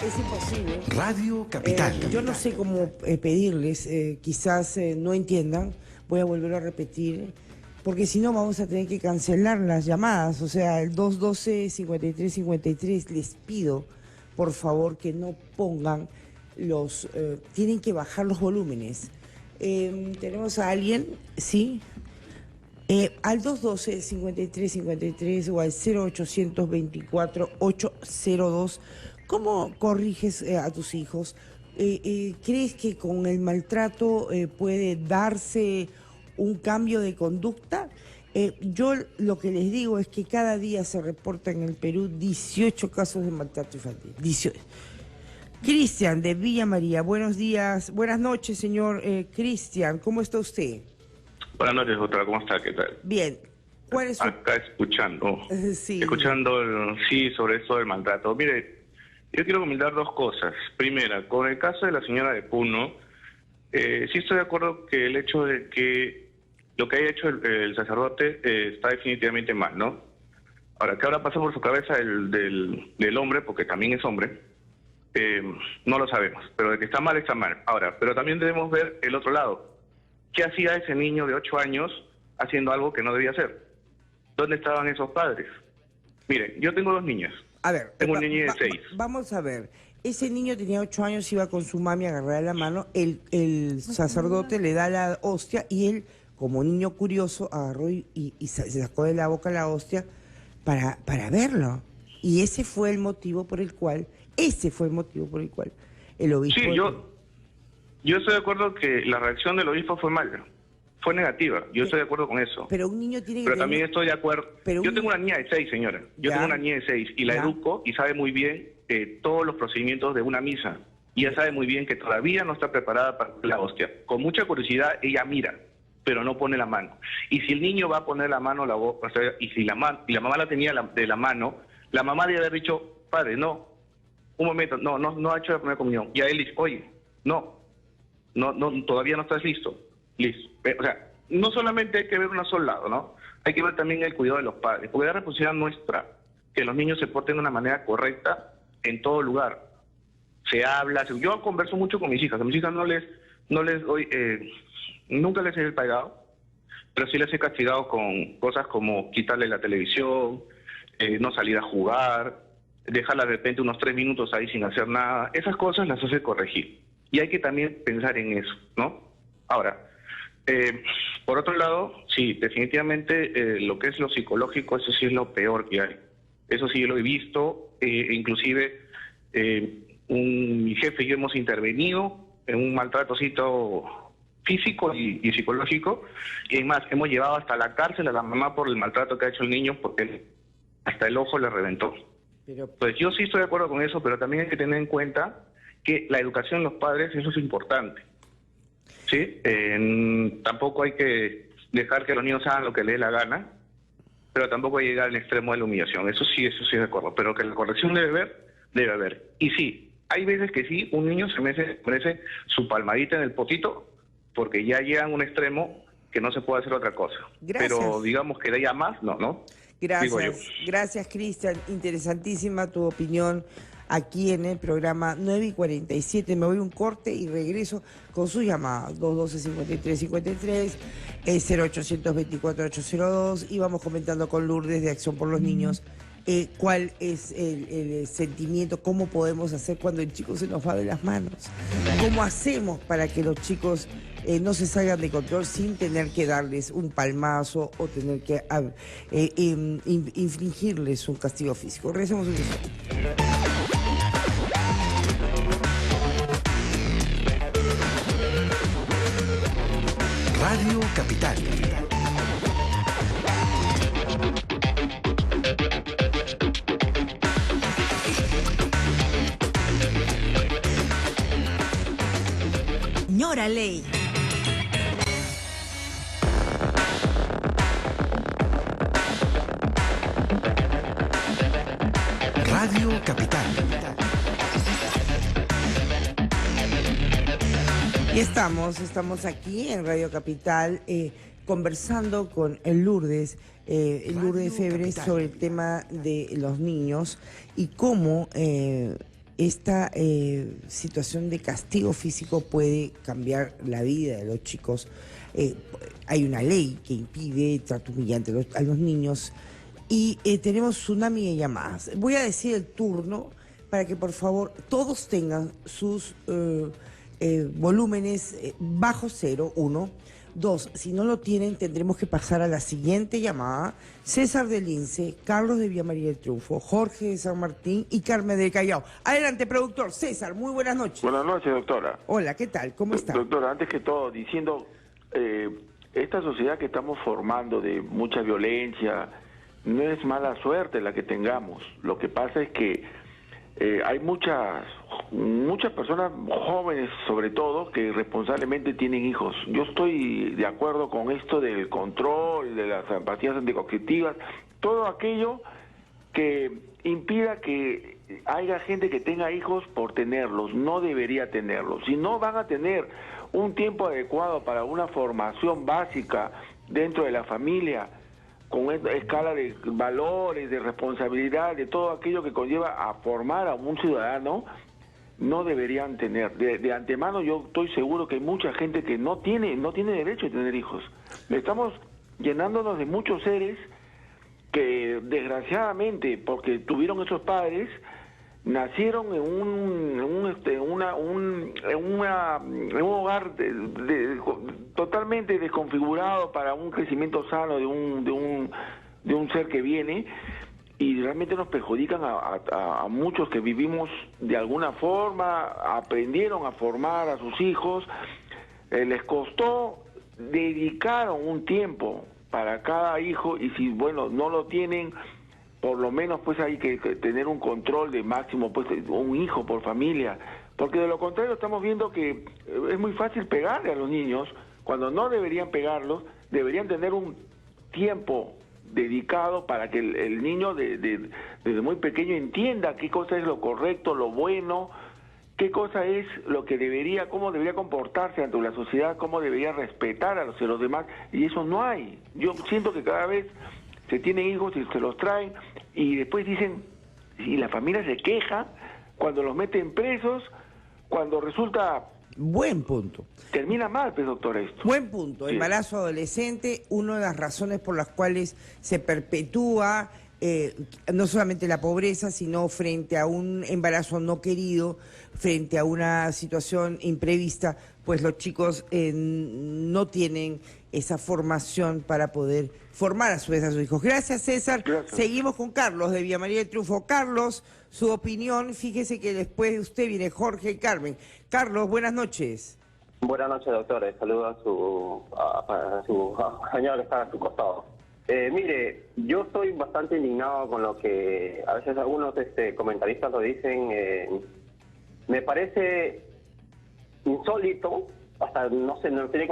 C: Es imposible.
A: Radio Capital.
C: Yo no sé cómo pedirles, quizás no entiendan, voy a volver a repetir, porque si no vamos a tener que cancelar las llamadas, o sea, el 212-5353, les pido, por favor, que no pongan tienen que bajar los volúmenes. Tenemos a alguien, ¿sí? Al 212-5353 o al 0824-802, ¿cómo corriges a tus hijos? ¿Crees que con el maltrato puede darse un cambio de conducta? Yo lo que les digo es que cada día se reporta en el Perú 18 casos de maltrato infantil. 18. Cristian de Villa María, buenos días, buenas noches, señor Cristian, ¿cómo está usted?
K: Buenas noches, doctora, ¿cómo está? ¿Qué tal?
C: Bien. ¿Cuál es su...
K: Acá escuchando.
C: Sí.
K: Escuchando, sobre esto del maltrato. Mire, yo quiero comentar 2 cosas. Primera, con el caso de la señora de Puno, sí estoy de acuerdo que el hecho de que lo que haya hecho el sacerdote está definitivamente mal, ¿no? Ahora, ¿qué habrá pasado por su cabeza del hombre? Porque también es hombre. No lo sabemos, pero de que está mal, está mal. Ahora, pero también debemos ver el otro lado. ¿Qué hacía ese niño de 8 años haciendo algo que no debía hacer? ¿Dónde estaban esos padres? Miren, yo tengo 2 niñas.
C: A ver,
K: tengo un niño de 6.
C: Vamos a ver. Ese niño tenía 8 años, iba con su mami a agarrar la mano, el sacerdote le da la hostia y él, como niño curioso, agarró y se sacó de la boca la hostia para verlo. Y ese fue el motivo por el cual el obispo...
K: Sí, yo estoy de acuerdo que la reacción del obispo fue mala, fue negativa, yo estoy de acuerdo con eso.
C: Pero un niño tiene que...
K: Pero también estoy de acuerdo... Yo tengo una niña de 6, señora, tengo una niña de 6 y la educo y sabe muy bien todos los procedimientos de una misa. Y ella sabe muy bien que todavía no está preparada para la hostia. Con mucha curiosidad ella mira, pero no pone la mano. Y si el niño va a poner la mano, y si la mamá la tenía de la mano, la mamá debe haber dicho, padre, no, un momento, no ha hecho la primera comunión. Y a él dice, oye, no, todavía no estás listo. Listo. O sea, no solamente hay que ver un solo lado, ¿no? Hay que ver también el cuidado de los padres, porque es responsabilidad nuestra que los niños se porten de una manera correcta en todo lugar. Se habla, yo converso mucho con mis hijas. A mis hijas no les doy, nunca les he pagado, pero sí les he castigado con cosas como quitarle la televisión, no salir a jugar, dejarlas de repente unos 3 minutos ahí sin hacer nada. Esas cosas las hace corregir. Y hay que también pensar en eso, ¿no? Ahora, por otro lado, sí, definitivamente lo que es lo psicológico, eso sí es lo peor que hay. Eso sí lo he visto, inclusive mi jefe y yo hemos intervenido en un maltratocito físico y psicológico, y además hemos llevado hasta la cárcel a la mamá por el maltrato que ha hecho el niño, porque hasta el ojo le reventó. Pues yo sí estoy de acuerdo con eso, pero también hay que tener en cuenta que la educación de los padres, eso es importante. ¿Sí? Tampoco hay que dejar que los niños hagan lo que les dé la gana, pero tampoco hay que llegar al extremo de la humillación. Eso sí de acuerdo, pero que la corrección debe haber. Y sí, hay veces que sí, un niño se merece su palmadita en el potito, porque ya llega a un extremo que no se puede hacer otra cosa.
C: Gracias.
K: Pero digamos que de ahí a más, no.
C: Gracias, Cristian. Interesantísima tu opinión aquí en el programa 9:47. Me voy un corte y regreso con su llamada 212-5353, 0824-802, y vamos comentando con Lourdes de Acción por los Niños cuál es el sentimiento, cómo podemos hacer cuando el chico se nos va de las manos, cómo hacemos para que los chicos no se salgan de control sin tener que darles un palmazo o tener que infligirles un castigo físico. Regresamos un instante.
A: Radio Capital.
D: Señora Ley.
A: Radio Capital.
C: Y estamos aquí en Radio Capital conversando con el Lourdes Febre sobre el tema de los niños y cómo esta situación de castigo físico puede cambiar la vida de los chicos. Hay una ley que impide trato humillante a los niños y tenemos tsunami de llamadas. Voy a decir el turno para que por favor todos tengan sus volúmenes bajo 0, 1. 2, si no lo tienen, tendremos que pasar a la siguiente llamada. César de Lince, Carlos de Villa María del Triunfo, Jorge de San Martín y Carmen del Callao. Adelante, productor. César, muy buenas noches.
L: Buenas noches, doctora.
C: Hola, ¿qué tal? ¿Cómo está?
L: Doctora, antes que todo, diciendo, esta sociedad que estamos formando de mucha violencia, no es mala suerte la que tengamos. Lo que pasa es que hay muchas personas jóvenes, sobre todo, que irresponsablemente tienen hijos. Yo estoy de acuerdo con esto del control, de las pastillas anticonceptivas, todo aquello que impida que haya gente que tenga hijos por tenerlos. No debería tenerlos. Si no van a tener un tiempo adecuado para una formación básica dentro de la familia, con esta escala de valores, de responsabilidad, de todo aquello que conlleva a formar a un ciudadano, no deberían tener. De antemano yo estoy seguro que hay mucha gente que no tiene derecho a tener hijos. Estamos llenándonos de muchos seres que desgraciadamente, porque tuvieron esos padres, nacieron en un hogar totalmente desconfigurado para un crecimiento sano de un ser que viene, y realmente nos perjudican a muchos que vivimos de alguna forma, aprendieron a formar a sus hijos, les costó, dedicaron un tiempo para cada hijo, y si no lo tienen, por lo menos pues hay que tener un control de máximo, pues un hijo por familia, porque de lo contrario estamos viendo que es muy fácil pegarle a los niños, cuando no deberían pegarlos, deberían tener un tiempo dedicado para que el niño desde muy pequeño entienda qué cosa es lo correcto, lo bueno, qué cosa es lo que debería, cómo debería comportarse ante la sociedad, cómo debería respetar a los demás, y eso no hay. Yo siento que cada vez se tienen hijos y se los traen, y después dicen, y la familia se queja cuando los meten presos, cuando resulta...
C: Buen punto.
L: Termina mal, pues, doctor, esto.
C: Buen punto.
L: Sí.
C: Embarazo adolescente, una de las razones por las cuales se perpetúa no solamente la pobreza, sino frente a un embarazo no querido, frente a una situación imprevista, pues los chicos no tienen esa formación para poder formar a su vez a sus hijos. Gracias, César.
L: Gracias. Seguimos
C: con Carlos de Villa María del Triunfo. Carlos, su opinión, fíjese que después de usted viene Jorge y Carmen. Carlos, buenas noches.
M: Buenas noches, doctor. Saludo a su señor que está a su costado. Mire, yo estoy bastante indignado con lo que a veces algunos comentaristas lo dicen. Me parece insólito, hasta no sé, no tiene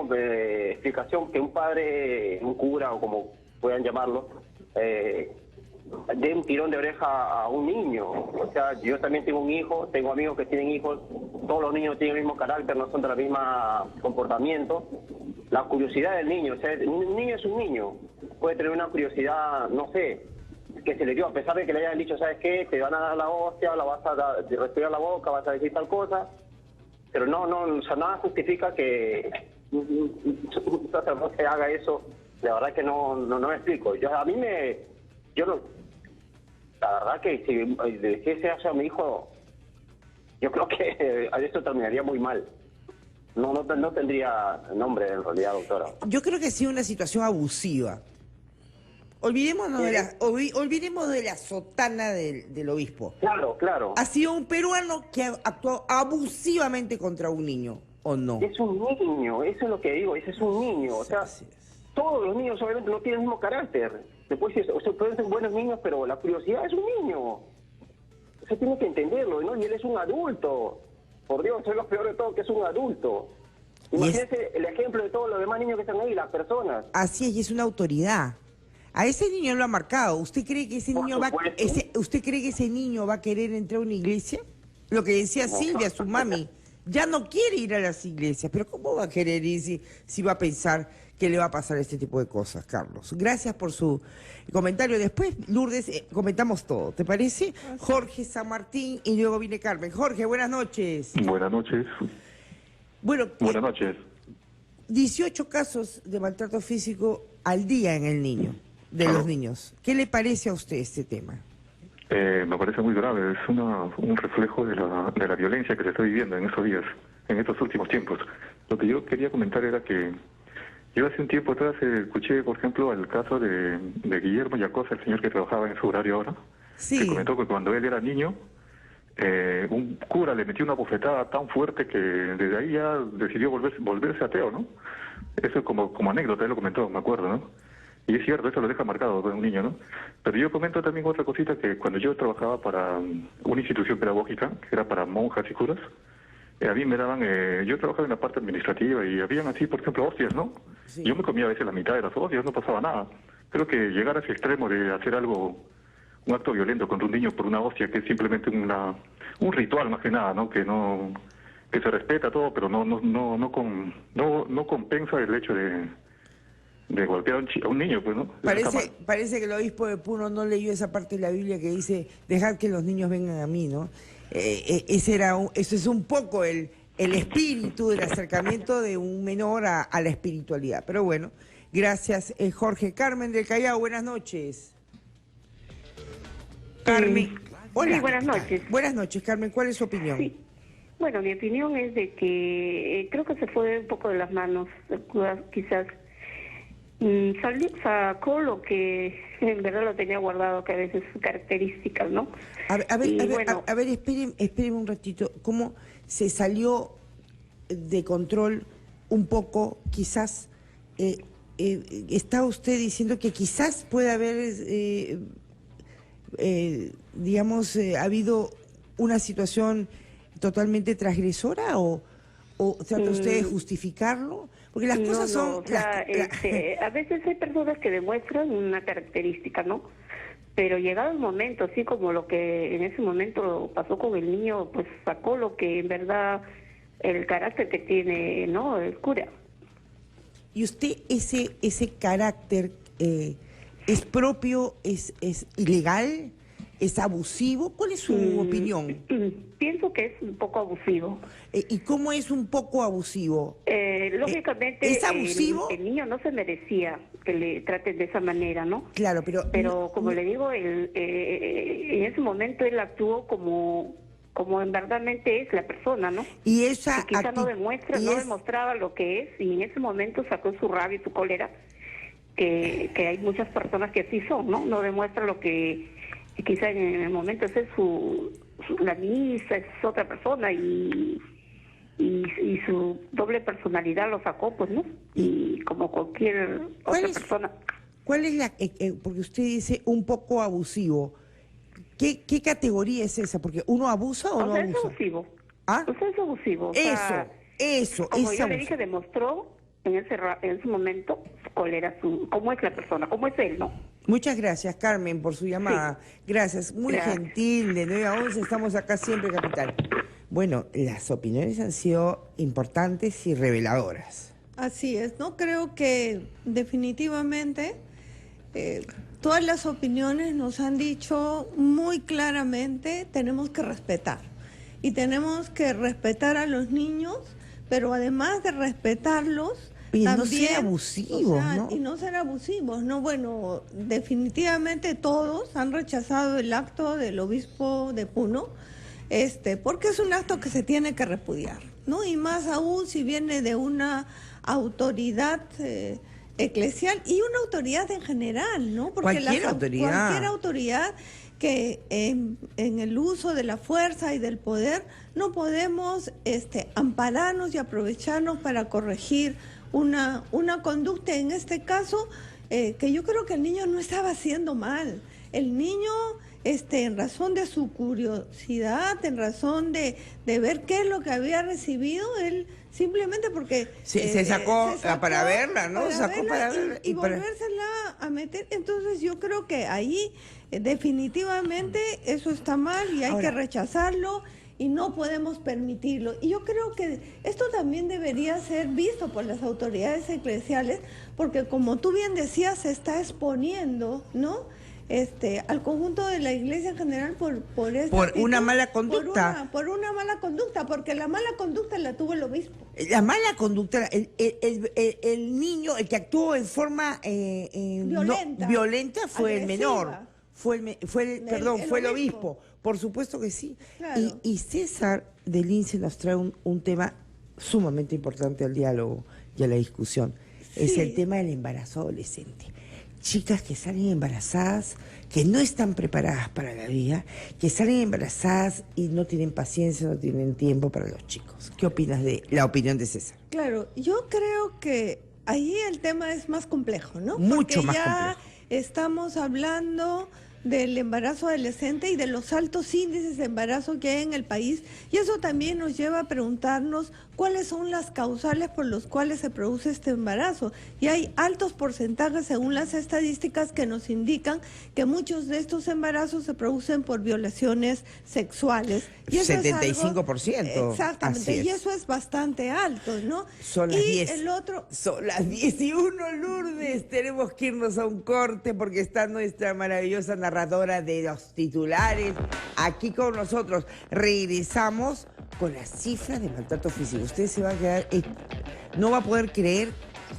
M: explicación que un padre, un cura o como puedan llamarlo, dé un tirón de oreja a un niño. O sea, yo también tengo un hijo, tengo amigos que tienen hijos, todos los niños tienen el mismo carácter, no son de la misma comportamiento. La curiosidad del niño, o sea, un niño es un niño, puede tener una curiosidad, no sé, que se le dio, a pesar de que le hayan dicho, ¿sabes qué? Te van a dar la hostia, la vas a respirar la boca, vas a decir tal cosa, pero no, o sea, nada justifica que un sacerdote haga eso. La verdad que no me explico. La verdad que si dijese eso a mi hijo, yo creo que esto terminaría muy mal. No tendría nombre en realidad, doctora.
C: Yo creo que ha sido una situación abusiva. Olvidémonos de la sotana del obispo.
M: Claro.
C: Ha sido un peruano que ha actuado abusivamente contra un niño, ¿o no?
M: Es un niño, eso es lo que digo, ese es un niño. O sea, todos los niños obviamente no tienen el mismo carácter. Después, pueden ser buenos niños, pero la curiosidad es un niño. Eso tiene que entenderlo, ¿no? Y él es un adulto. Por Dios, es lo peor de todo, que es un adulto. Imagínese el ejemplo de todos los demás niños que están ahí, las personas.
C: Así es, y es una autoridad. A ese niño lo ha marcado. ¿Usted cree que ese niño va a querer entrar a una iglesia? Lo que decía Silvia, su mami, ya no quiere ir a las iglesias, pero ¿cómo va a querer ir si va a pensar que le va a pasar este tipo de cosas, Carlos? Gracias por su comentario. Después, Lourdes, comentamos todo, ¿te parece? Jorge, San Martín, y luego viene Carmen. Jorge, buenas noches.
N: Buenas noches.
C: Bueno,
N: buenas noches.
C: 18 casos de maltrato físico al día en el niño, los niños. ¿Qué le parece a usted este tema?
N: Me parece muy grave. Es un reflejo de la violencia que se está viviendo en estos días, en estos últimos tiempos. Lo que yo quería comentar era que yo hace un tiempo atrás escuché, por ejemplo, el caso de Guillermo Yacosa, el señor que trabajaba en su horario ahora, que comentó que cuando él era niño, un cura le metió una bofetada tan fuerte que desde ahí ya decidió volverse ateo, ¿no? Eso como anécdota, él lo comentó, me acuerdo, ¿no? Y es cierto, eso lo deja marcado con un niño, ¿no? Pero yo comento también otra cosita, que cuando yo trabajaba para una institución pedagógica, que era para monjas y curas, a mí me daban, yo trabajaba en la parte administrativa y habían así, por ejemplo, hostias, ¿no? Sí. Yo me comía a veces la mitad de las hostias, no pasaba nada. Creo que llegar a ese extremo de hacer algo, un acto violento contra un niño por una hostia, que es simplemente un ritual más que nada, ¿no? Que se respeta todo, pero no compensa el hecho de golpear a un niño, pues, ¿no?
C: Parece que el obispo de Puno no leyó esa parte de la Biblia que dice, dejad que los niños vengan a mí, ¿no? Eso es un poco el espíritu del acercamiento de un menor a la espiritualidad. Pero bueno, gracias, Jorge. Carmen del Callao, buenas noches. Carmen. Hola.
O: Sí, buenas noches.
C: Buenas noches, Carmen. ¿Cuál es su opinión?
O: Sí. Bueno, mi opinión es de que creo que se fue un poco de las manos, quizás. Sacó lo que en verdad lo tenía guardado, que a veces sus características, ¿no?
C: A ver, espérenme un ratito. ¿Cómo se salió de control un poco? Quizás está usted diciendo que quizás puede haber, habido una situación totalmente transgresora o trata usted de justificarlo. Porque las cosas son...
O: a veces hay personas que demuestran una característica, ¿no? pero llegado el momento, así como lo que en ese momento pasó con el niño, pues sacó lo que en verdad el carácter que tiene, ¿no?, el cura.
C: ¿Y usted ese carácter es propio, es ilegal, es abusivo? ¿Cuál es su opinión?
O: Pienso que es un poco abusivo.
C: ¿Y cómo es un poco abusivo?
O: Lógicamente,
C: ¿es abusivo?
O: El niño no se merecía que le traten de esa manera, ¿no?
C: Claro, pero
O: como le digo, en ese momento él actuó como en verdadmente es la persona, ¿no?
C: Y esa
O: que quizá no demostraba lo que es, y en ese momento sacó su rabia y su cólera, que hay muchas personas que así son, ¿no? No demuestran lo que quizá en el momento es la misa, es otra persona, y su doble personalidad lo sacó, pues, ¿no? Y como cualquier otra persona.
C: ¿Cuál es porque usted dice un poco abusivo? ¿Qué categoría es esa? Porque uno abusa o no abusa.
O: Es abusivo.
C: ¿Ah?
O: Es abusivo.
C: Eso.
O: Como yo le dije, demostró en ese momento cuál era cómo es la persona, cómo es él, ¿no?
C: Muchas gracias, Carmen, por su llamada. Sí. Gracias, muy gentil, de 9 a 11 estamos acá siempre, Capital. Bueno, las opiniones han sido importantes y reveladoras.
F: Así es, ¿no? Creo que definitivamente todas las opiniones nos han dicho muy claramente, tenemos que respetar. Y tenemos que respetar a los niños, pero además de respetarlos,
C: y
F: también,
C: no ser abusivos, ¿no?
F: Y no ser abusivos, ¿no? Bueno, definitivamente todos han rechazado el acto del obispo de Puno, porque es un acto que se tiene que repudiar, ¿no? Y más aún si viene de una autoridad eclesial y una autoridad en general, ¿no? Porque cualquier autoridad que en el uso de la fuerza y del poder no podemos ampararnos y aprovecharnos para corregir una conducta, en este caso, que yo creo que el niño no estaba haciendo mal. El niño, en razón de su curiosidad, en razón de ver qué es lo que había recibido, él simplemente porque...
C: se sacó para verla, ¿no?
F: Y volvérsela a meter. Entonces yo creo que ahí definitivamente eso está mal y hay que rechazarlo. Y no podemos permitirlo. Y yo creo que esto también debería ser visto por las autoridades eclesiales, porque como tú bien decías, se está exponiendo, ¿no? Al conjunto de la Iglesia en general por
C: una mala conducta.
F: Por una mala conducta, porque la mala conducta la tuvo el obispo.
C: La mala conducta, el niño, el que actuó en forma violenta fue agresiva. El menor. Fue el obispo. Por supuesto que sí. Claro. Y César de Lince nos trae un tema sumamente importante al diálogo y a la discusión. Sí. Es el tema del embarazo adolescente. Chicas que salen embarazadas, que no están preparadas para la vida, que salen embarazadas y no tienen paciencia, no tienen tiempo para los chicos. ¿Qué opinas de la opinión de César?
F: Claro, yo creo que ahí el tema es más complejo, ¿no?
C: Mucho más complejo.
F: Porque ya estamos hablando del embarazo adolescente y de los altos índices de embarazo que hay en el país, y eso también nos lleva a preguntarnos cuáles son las causales por las cuales se produce este embarazo. Y hay altos porcentajes según las estadísticas que nos indican que muchos de estos embarazos se producen por violaciones sexuales.
C: Y eso 75%.
F: Exactamente, y eso es bastante alto, ¿no?
C: Son las 10. Son las 11, Lourdes. Tenemos que irnos a un corte porque está nuestra maravillosa narradora de los titulares aquí con nosotros. Regresamos con las cifras de maltrato físico. Usted se va a quedar, no va a poder creer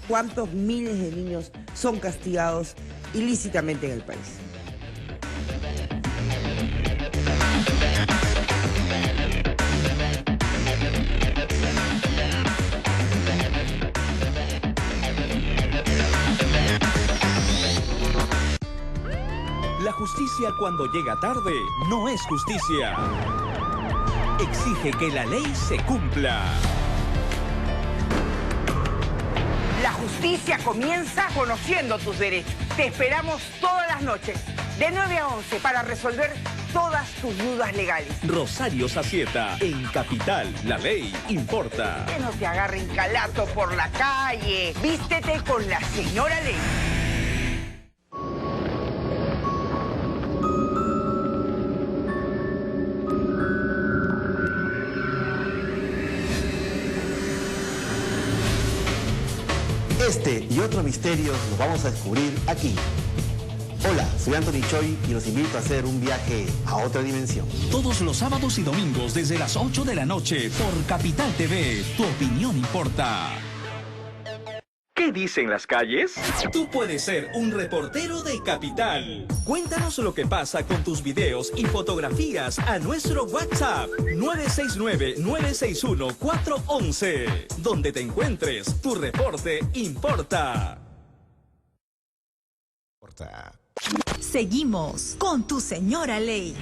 C: cuántos miles de niños son castigados ilícitamente en el país.
A: La justicia cuando llega tarde no es justicia. Exige que la ley se cumpla.
C: La justicia comienza conociendo tus derechos. Te esperamos todas las noches, de 9 a 11, para resolver todas tus dudas legales.
A: Rosario Sacieta, en Capital, la ley importa.
C: Que no te agarren calato por la calle. Vístete con la señora Ley.
P: Este y otros misterios los vamos a descubrir aquí. Hola, soy Anthony Choi y los invito a hacer un viaje a otra dimensión.
A: Todos los sábados y domingos desde las 8 de la noche por Capital TV. Tu opinión importa. ¿Qué dicen las calles? Tú puedes ser un reportero de Capital. Cuéntanos lo que pasa con tus videos y fotografías a nuestro WhatsApp 969-961-411. Donde te encuentres, tu reporte importa.
D: Seguimos con tu señora Ley.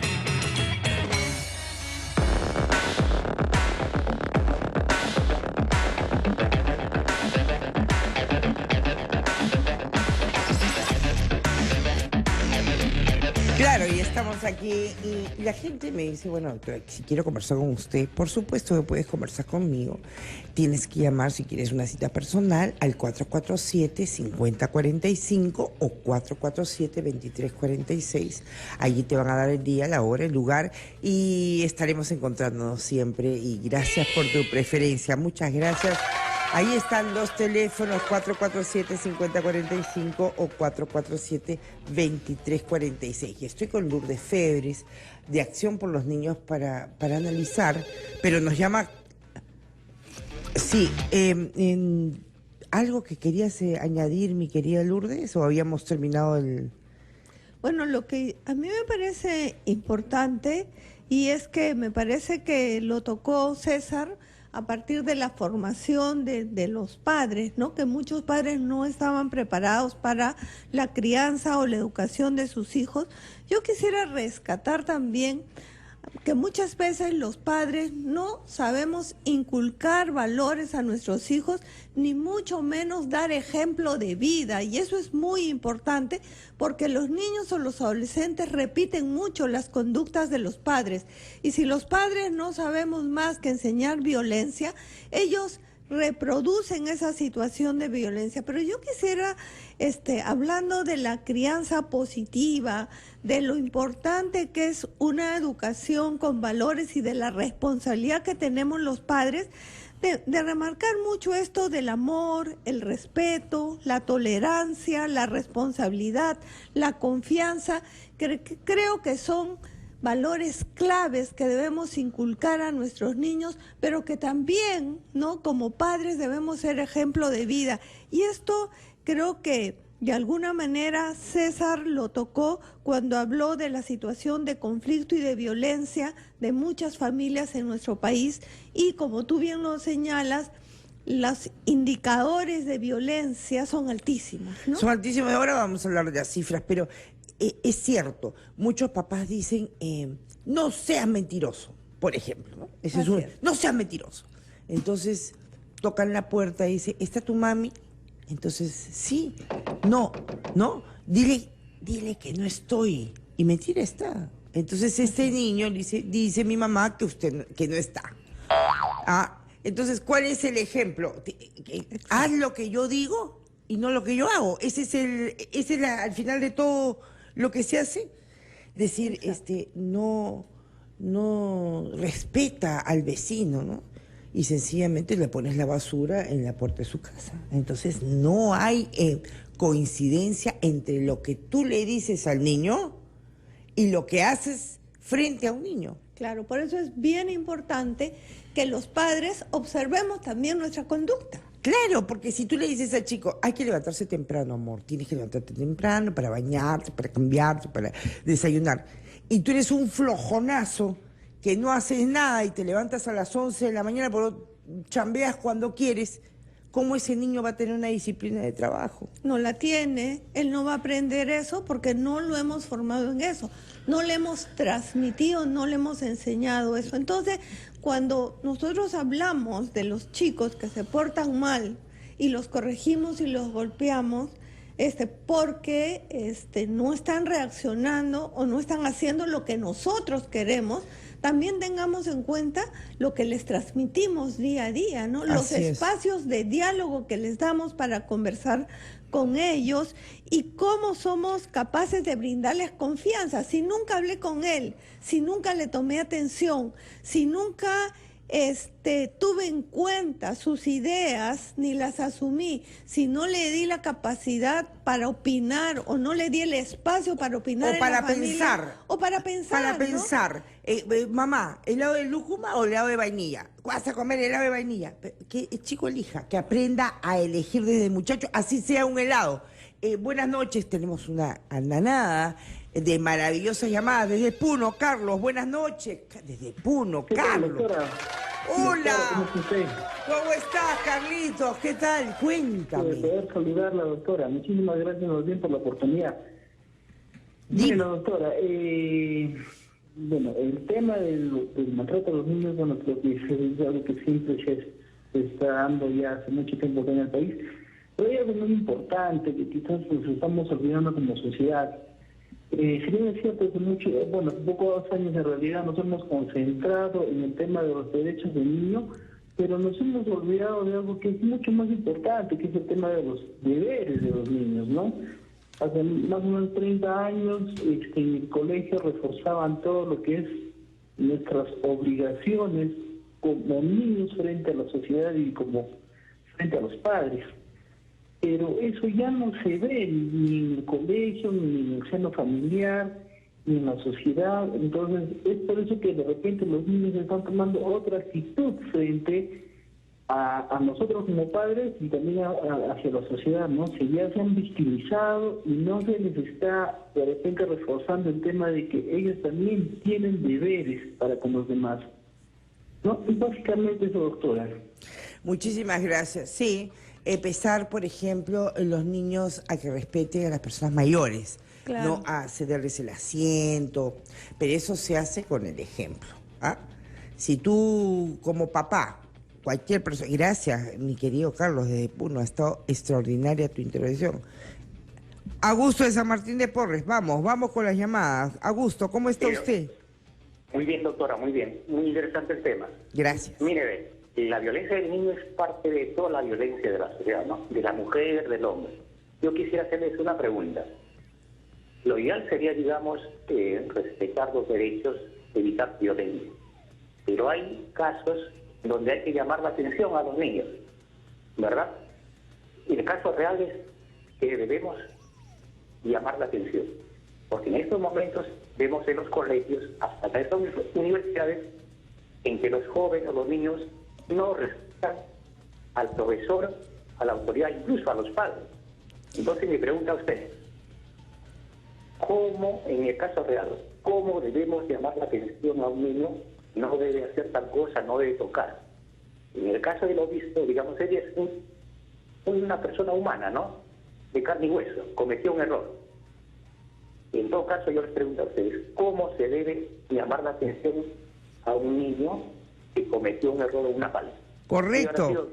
C: Claro, y estamos aquí y la gente me dice, bueno, si quiero conversar con usted, por supuesto que puedes conversar conmigo. Tienes que llamar si quieres una cita personal al 447-5045 o 447-2346. Allí te van a dar el día, la hora, el lugar y estaremos encontrándonos siempre. Y gracias por tu preferencia, muchas gracias. Ahí están los teléfonos 447-5045 o 447-2346. Y estoy con Lourdes Febres, de Acción por los Niños, para analizar, pero nos llama... Sí, ¿algo que querías añadir, mi querida Lourdes, o habíamos terminado el...?
F: Bueno, lo que a mí me parece importante, y es que me parece que lo tocó César a partir de la formación de los padres, ¿no? Que muchos padres no estaban preparados para la crianza o la educación de sus hijos. Yo quisiera rescatar también que muchas veces los padres no sabemos inculcar valores a nuestros hijos, ni mucho menos dar ejemplo de vida, y eso es muy importante porque los niños o los adolescentes repiten mucho las conductas de los padres, y si los padres no sabemos más que enseñar violencia, ellos reproducen esa situación de violencia. Pero yo quisiera, hablando de la crianza positiva, de lo importante que es una educación con valores y de la responsabilidad que tenemos los padres, de remarcar mucho esto del amor, el respeto, la tolerancia, la responsabilidad, la confianza, que creo que son valores claves que debemos inculcar a nuestros niños, pero que también, ¿no?, como padres debemos ser ejemplo de vida. Y esto creo que de alguna manera César lo tocó cuando habló de la situación de conflicto y de violencia de muchas familias en nuestro país, y como tú bien lo señalas, los indicadores de violencia son altísimos, ¿no? Son altísimos. Ahora vamos a hablar de las cifras, pero es cierto, muchos papás dicen, no seas mentiroso, por ejemplo, ¿no? Ese es no seas mentiroso. Entonces tocan la puerta y dice, ¿está tu mami? Entonces, sí, no, dile que no estoy. Y mentira está. Entonces este niño dice mi mamá que no está. Entonces, ¿cuál es el ejemplo? Haz lo que yo digo y no lo que yo hago. Ese es al final de todo lo que se hace. Decir, no respeta al vecino, ¿no? Y sencillamente le pones la basura en la puerta de su casa. Entonces no hay coincidencia entre lo que tú le dices al niño y lo que haces frente a un niño. Claro, por eso es bien importante que los padres observemos también nuestra conducta. Claro, porque si tú le dices al chico, hay que levantarse temprano, amor, tienes que levantarte temprano para bañarte, para cambiarte, para desayunar, y tú eres un flojonazo que no haces nada y te levantas a las 11 de la mañana, pero chambeas cuando quieres, ¿cómo ese niño va a tener una disciplina de trabajo? No la tiene, él no va a aprender eso porque no lo hemos formado en eso, no le hemos transmitido, no le hemos enseñado eso. Entonces, cuando nosotros hablamos de los chicos que se portan mal y los corregimos y los golpeamos, porque no están reaccionando o no están haciendo lo que nosotros queremos, también tengamos en cuenta lo que les transmitimos día a día, ¿no? Los espacios de diálogo que les damos para conversar con ellos y cómo somos capaces de brindarles confianza. Si nunca hablé con él, si nunca le tomé atención, si nunca tuve en cuenta sus ideas ni las asumí, si no le di la capacidad para opinar o no le di el espacio para opinar
C: o para
F: en la familia,
C: pensar.
F: o para pensar.
C: Para
F: ¿no?
C: pensar. Mamá, ¿helado de lúcuma o helado de vainilla? Vas a comer helado de vainilla. Que el chico elija, que aprenda a elegir desde muchacho, así sea un helado. Buenas noches, tenemos una andanada de maravillosas llamadas desde Puno. Carlos, buenas noches. Desde Puno, Carlos. Hola. ¿Cómo estás, Carlitos? ¿Qué tal? Cuéntame.
Q: Poder saludarla, doctora. Muchísimas gracias más bien por la oportunidad. Mire, la doctora, bueno, el tema del maltrato a los niños, bueno, creo que es algo que siempre se está dando ya hace mucho tiempo acá en el país. Pero hay algo muy importante que quizás nos estamos olvidando como sociedad. Si bien es cierto que pocos años en realidad nos hemos concentrado en el tema de los derechos del niño, pero nos hemos olvidado de algo que es mucho más importante, que es el tema de los deberes de los niños, ¿no? Hace más o menos 30 años en el colegio reforzaban todo lo que es nuestras obligaciones como niños frente a la sociedad y como frente a los padres. Pero eso ya no se ve ni en el colegio, ni en el seno familiar, ni en la sociedad. Entonces, es por eso que de repente los niños están tomando otra actitud frente a nosotros como padres y también hacia la sociedad, ¿no? Ya se han victimizado y no se les está de repente reforzando el tema de que ellos también tienen deberes para con los demás, ¿no? Y básicamente eso, doctora.
C: Muchísimas gracias. Sí. Empezar, por ejemplo, los niños a que respeten a las personas mayores,
F: claro,
C: no a cederles el asiento, pero eso se hace con el ejemplo. ¿Ah? Si tú, como papá, cualquier persona, gracias, mi querido Carlos, desde Puno, ha estado extraordinaria tu intervención. Augusto de San Martín de Porres, vamos con las llamadas. Augusto, ¿cómo está usted?
R: Muy bien, doctora, muy bien. Muy interesante el tema.
C: Gracias.
R: Mire, la violencia del niño es parte de toda la violencia de la sociedad, ¿no? De la mujer, del hombre. Yo quisiera hacerles una pregunta. Lo ideal sería, digamos, respetar los derechos, evitar violencia. Pero hay casos donde hay que llamar la atención a los niños, ¿verdad? Y el caso real es que debemos llamar la atención. Porque en estos momentos vemos en los colegios, hasta en estas universidades, en que los jóvenes o los niños no respetan al profesor, a la autoridad, incluso a los padres. Entonces me pregunta a usted, ¿cómo, en el caso real, cómo debemos llamar la atención a un niño? No debe hacer tal cosa, no debe tocar. En el caso del obispo, digamos, ella es una persona humana, ¿no? De carne y hueso, cometió un error. En todo caso, yo les pregunto a ustedes, ¿cómo se debe llamar la atención a un niño que cometió un error o una falta?
C: Correcto.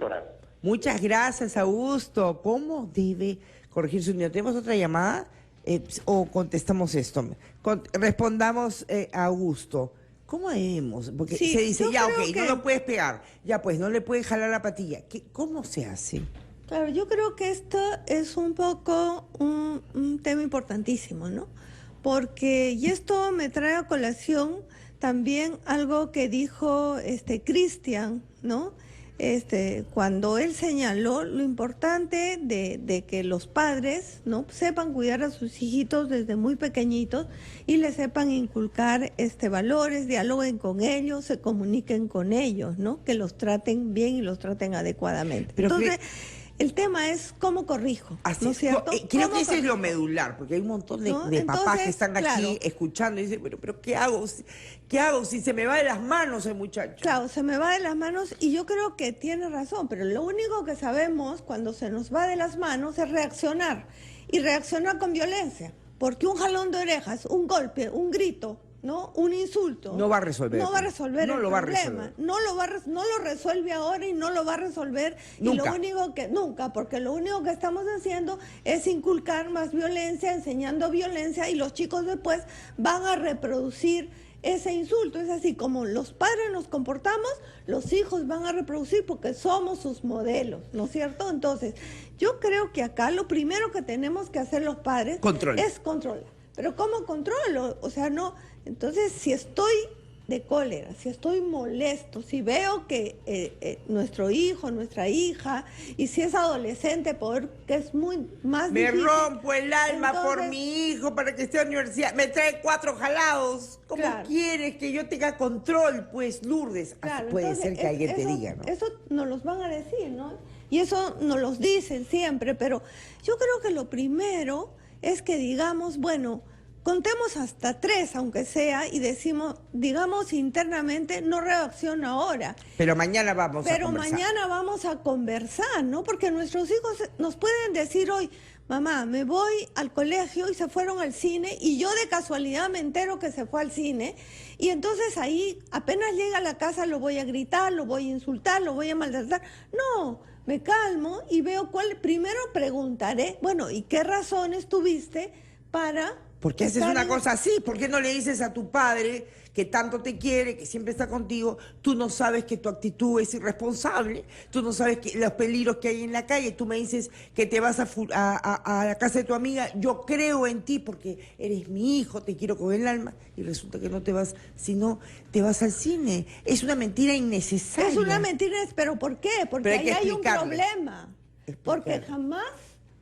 C: Muchas gracias, Augusto. ¿Cómo debe corregir su niño? ¿Tenemos otra llamada? ¿O contestamos esto? Respondamos a Augusto. ¿Cómo debemos? Porque
F: sí,
C: se dice, ya, ok,
F: que...
C: no lo puedes pegar. Ya, pues, no le puedes jalar la patilla. ¿Cómo se hace?
F: Claro, yo creo que esto es un poco un tema importantísimo, ¿no? Porque, y esto me trae a colación también algo que dijo Cristian, ¿no? Cuando él señaló lo importante de que los padres, ¿no?, sepan cuidar a sus hijitos desde muy pequeñitos y les sepan inculcar valores, dialoguen con ellos, se comuniquen con ellos, ¿no? Que los traten bien y los traten adecuadamente.
C: Pero
F: entonces, el tema es cómo corrijo,
C: así,
F: ¿no es cierto?
C: Creo que ese es lo medular, porque hay un montón de papás que están aquí escuchando y dicen, bueno, pero ¿qué hago? ¿Qué hago si se me va de las manos el muchacho?
F: Claro, se me va de las manos y yo creo que tiene razón, pero lo único que sabemos cuando se nos va de las manos es reaccionar, y reaccionar con violencia, porque un jalón de orejas, un golpe, un grito, ¿no?, un insulto
C: no va a resolver.
F: No va a resolver
C: no
F: el
C: lo
F: problema.
C: Va a resolver.
F: No lo resuelve ahora y no lo va a resolver.
C: Nunca.
F: Y lo único que porque lo único que estamos haciendo es inculcar más violencia, enseñando violencia, y los chicos después van a reproducir ese insulto. Es así, como los padres nos comportamos, los hijos van a reproducir porque somos sus modelos, ¿no es cierto? Entonces, yo creo que acá lo primero que tenemos que hacer los padres es controlar. Pero ¿cómo controlo? O sea, no. Entonces, si estoy de cólera, si estoy molesto, si veo que nuestro hijo, nuestra hija, y si es adolescente, porque es muy más difícil.
C: Me rompo el alma por mi hijo para que esté en la universidad. Me trae 4 jalados. ¿Cómo quieres que yo tenga control? Pues, Lourdes, así puede ser que alguien te diga, ¿no?
F: Eso nos los van a decir, ¿no? Y eso nos los dicen siempre, pero yo creo que lo primero es que digamos, bueno, contemos hasta 3, aunque sea, y digamos internamente, no reacciono ahora.
C: Pero mañana vamos a conversar.
F: Pero mañana vamos a conversar, ¿no? Porque nuestros hijos nos pueden decir hoy, mamá, me voy al colegio y se fueron al cine, y yo de casualidad me entero que se fue al cine, y entonces ahí, apenas llega a la casa, lo voy a gritar, lo voy a insultar, lo voy a maltratar. No, me calmo y veo cuál, primero preguntaré, bueno, ¿y qué razones tuviste para...
C: ¿Por qué haces una cosa así? ¿Por qué no le dices a tu padre que tanto te quiere, que siempre está contigo? Tú no sabes que tu actitud es irresponsable, tú no sabes que los peligros que hay en la calle, tú me dices que te vas a la casa de tu amiga, yo creo en ti porque eres mi hijo, te quiero con el alma, y resulta que no te vas, sino te vas al cine. Es una mentira innecesaria.
F: Es una mentira, pero ¿por qué? Porque ahí hay un problema. Porque jamás,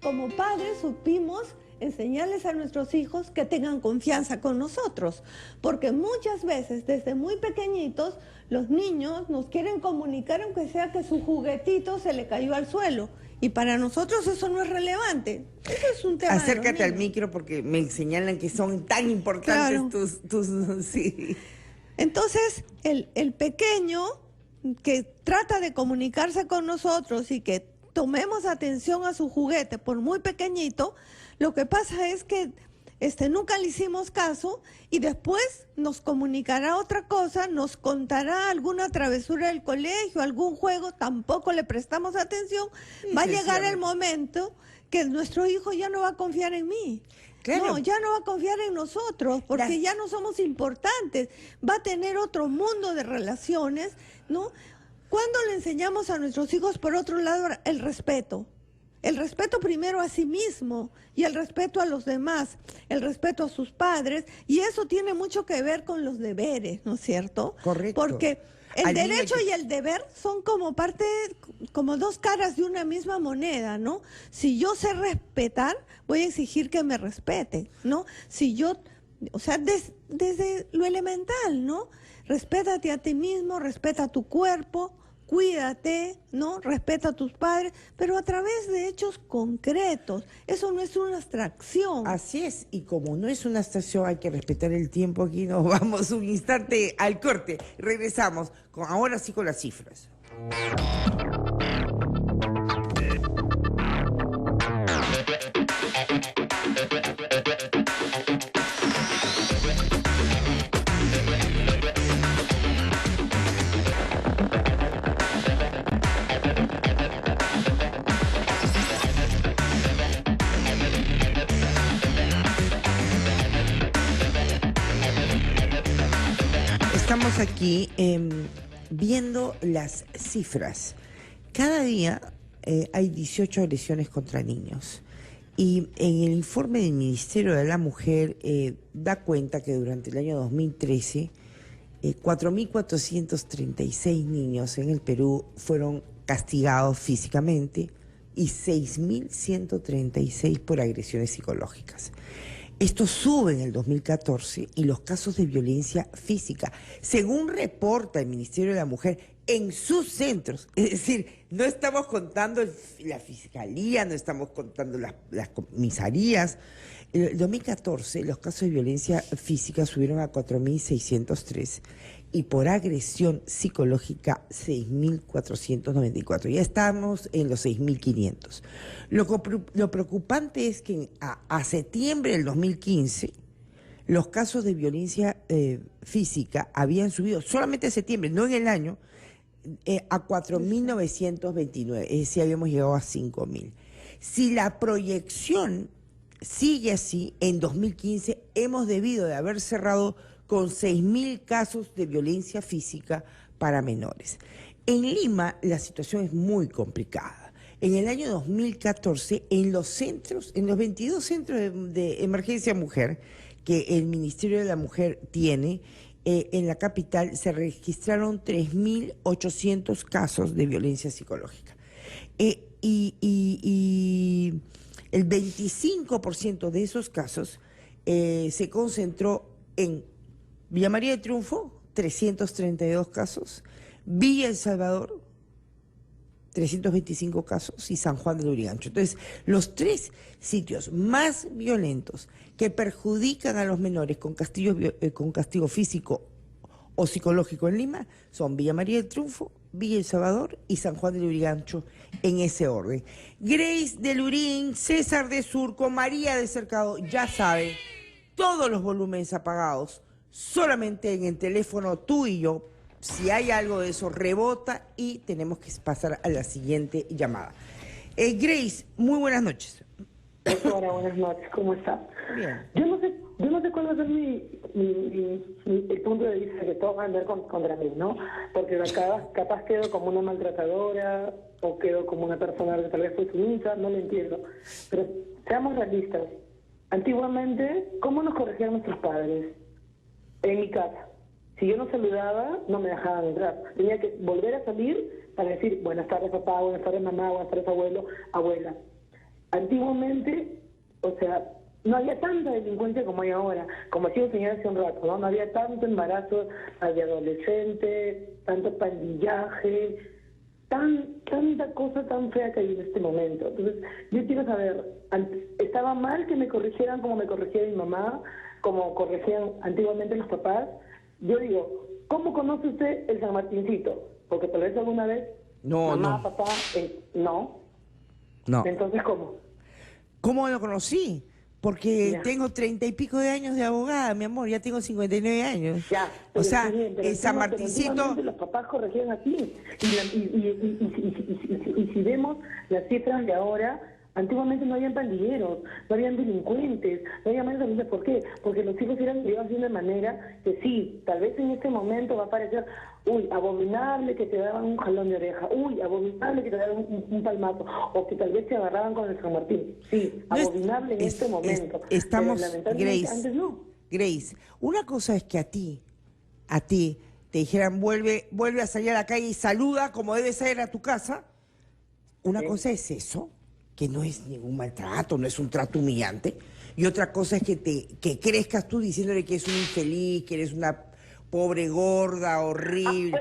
F: como padres, supimos enseñarles a nuestros hijos que tengan confianza con nosotros, porque muchas veces desde muy pequeñitos los niños nos quieren comunicar aunque sea que su juguetito se le cayó al suelo, y para nosotros eso no es relevante. Eso es un tema.
C: Acércate al micro porque me señalan que son tan importantes tus sí.
F: Entonces el pequeño que trata de comunicarse con nosotros y que tomemos atención a su juguete por muy pequeñito, lo que pasa es que nunca le hicimos caso y después nos comunicará otra cosa, nos contará alguna travesura del colegio, algún juego, tampoco le prestamos atención. Va a llegar el momento que nuestro hijo ya no va a confiar en mí. Claro. No, ya no va a confiar en nosotros porque ya no somos importantes. Va a tener otro mundo de relaciones, ¿no? ¿Cuándo le enseñamos a nuestros hijos, por otro lado, el respeto? El respeto primero a sí mismo y el respeto a los demás, el respeto a sus padres, y eso tiene mucho que ver con los deberes, ¿no es cierto?
C: Correcto.
F: Porque el derecho y el deber son como como 2 caras de una misma moneda, ¿no? Si yo sé respetar, voy a exigir que me respete, ¿no? Si yo, o sea, desde lo elemental, ¿no? Respétate a ti mismo, respeta tu cuerpo, cuídate, ¿no? Respeta a tus padres, pero a través de hechos concretos. Eso no es una abstracción.
C: Así es, y como no es una abstracción, hay que respetar el tiempo. Aquí nos vamos un instante al corte. Regresamos, ahora sí con las cifras. Estamos aquí viendo las cifras. Cada día hay 18 agresiones contra niños. Y en el informe del Ministerio de la Mujer da cuenta que durante el año 2013, 4.436 niños en el Perú fueron castigados físicamente y 6.136 por agresiones psicológicas. Esto sube en el 2014 y los casos de violencia física, según reporta el Ministerio de la Mujer, en sus centros. Es decir, no estamos contando la fiscalía, no estamos contando las comisarías. En el 2014 los casos de violencia física subieron a 4.603 y por agresión psicológica 6.494. Ya estamos en los 6.500. Lo preocupante es que a septiembre del 2015 los casos de violencia física habían subido, solamente en septiembre, no en el año, a 4.929, es decir, habíamos llegado a 5.000. Si la proyección sigue así, en 2015 hemos debido de haber cerrado con 6.000 casos de violencia física para menores. En Lima la situación es muy complicada. En el año 2014, en los 22 centros de emergencia mujer que el Ministerio de la Mujer tiene, en la capital se registraron 3.800 casos de violencia psicológica. Y el 25% de esos casos se concentró en Villa María de Triunfo, 332 casos, Villa El Salvador, 325 casos, y San Juan de Lurigancho. Entonces, los 3 sitios más violentos que perjudican a los menores con castigo físico o psicológico en Lima son Villa María del Triunfo, Villa El Salvador y San Juan de Lurigancho, en ese orden. Grace de Lurín, César de Surco, María de Cercado, ya sabe, todos los volúmenes apagados, solamente en el teléfono tú y yo. Si hay algo de eso, rebota y tenemos que pasar a la siguiente llamada. Grace, muy buenas noches.
S: Hola, buenas noches, ¿cómo está?
C: Bien.
S: Yo no sé cuál va a ser el punto de vista que todos van a andar contra mí, ¿no? Porque capaz quedo como una maltratadora o quedo como una persona que tal vez fue sumisa, no lo entiendo. Pero seamos realistas. Antiguamente, ¿cómo nos corregían nuestros padres? En mi casa. Si yo no saludaba, no me dejaban entrar. Tenía que volver a salir para decir, buenas tardes papá, buenas tardes mamá, buenas tardes abuelo, abuela. Antiguamente, o sea, no había tanta delincuencia como hay ahora. Como decía el señor hace un rato, ¿no? No había tanto embarazo de adolescentes, tanto pandillaje, tanta cosa tan fea que hay en este momento. Entonces, yo quiero saber, ¿estaba mal que me corrigieran como me corregía mi mamá, como corregían antiguamente los papás? Yo digo, ¿cómo conoce usted el San Martincito? Porque tal vez alguna vez mamá, papá, no. Entonces, ¿cómo?
C: ¿Cómo lo conocí? Porque tengo 30 y pico de años de abogada, mi amor, ya tengo 59 años.
S: Ya,
C: o sea,
S: el
C: San Martincito...
S: Los papás corregían así. Y si vemos las cifras de ahora, antiguamente no habían pandilleros, no habían delincuentes, no había más de ¿por qué? Porque los hijos eran criados de una manera que sí, tal vez en este momento va a parecer, uy, abominable que te daban un jalón de oreja, uy, abominable que te daban un palmazo, o que tal vez te agarraban con el San Martín. Sí, abominable en este momento.
C: Estamos,
S: pero lamentablemente
C: Grace,
S: antes no.
C: Grace, una cosa es que a ti te dijeran vuelve a salir a la calle y saluda como debe ser a tu casa. Una cosa es eso, que no es ningún maltrato, no es un trato humillante, y otra cosa es que crezcas tú diciéndole que es un infeliz, que eres una pobre gorda, horrible.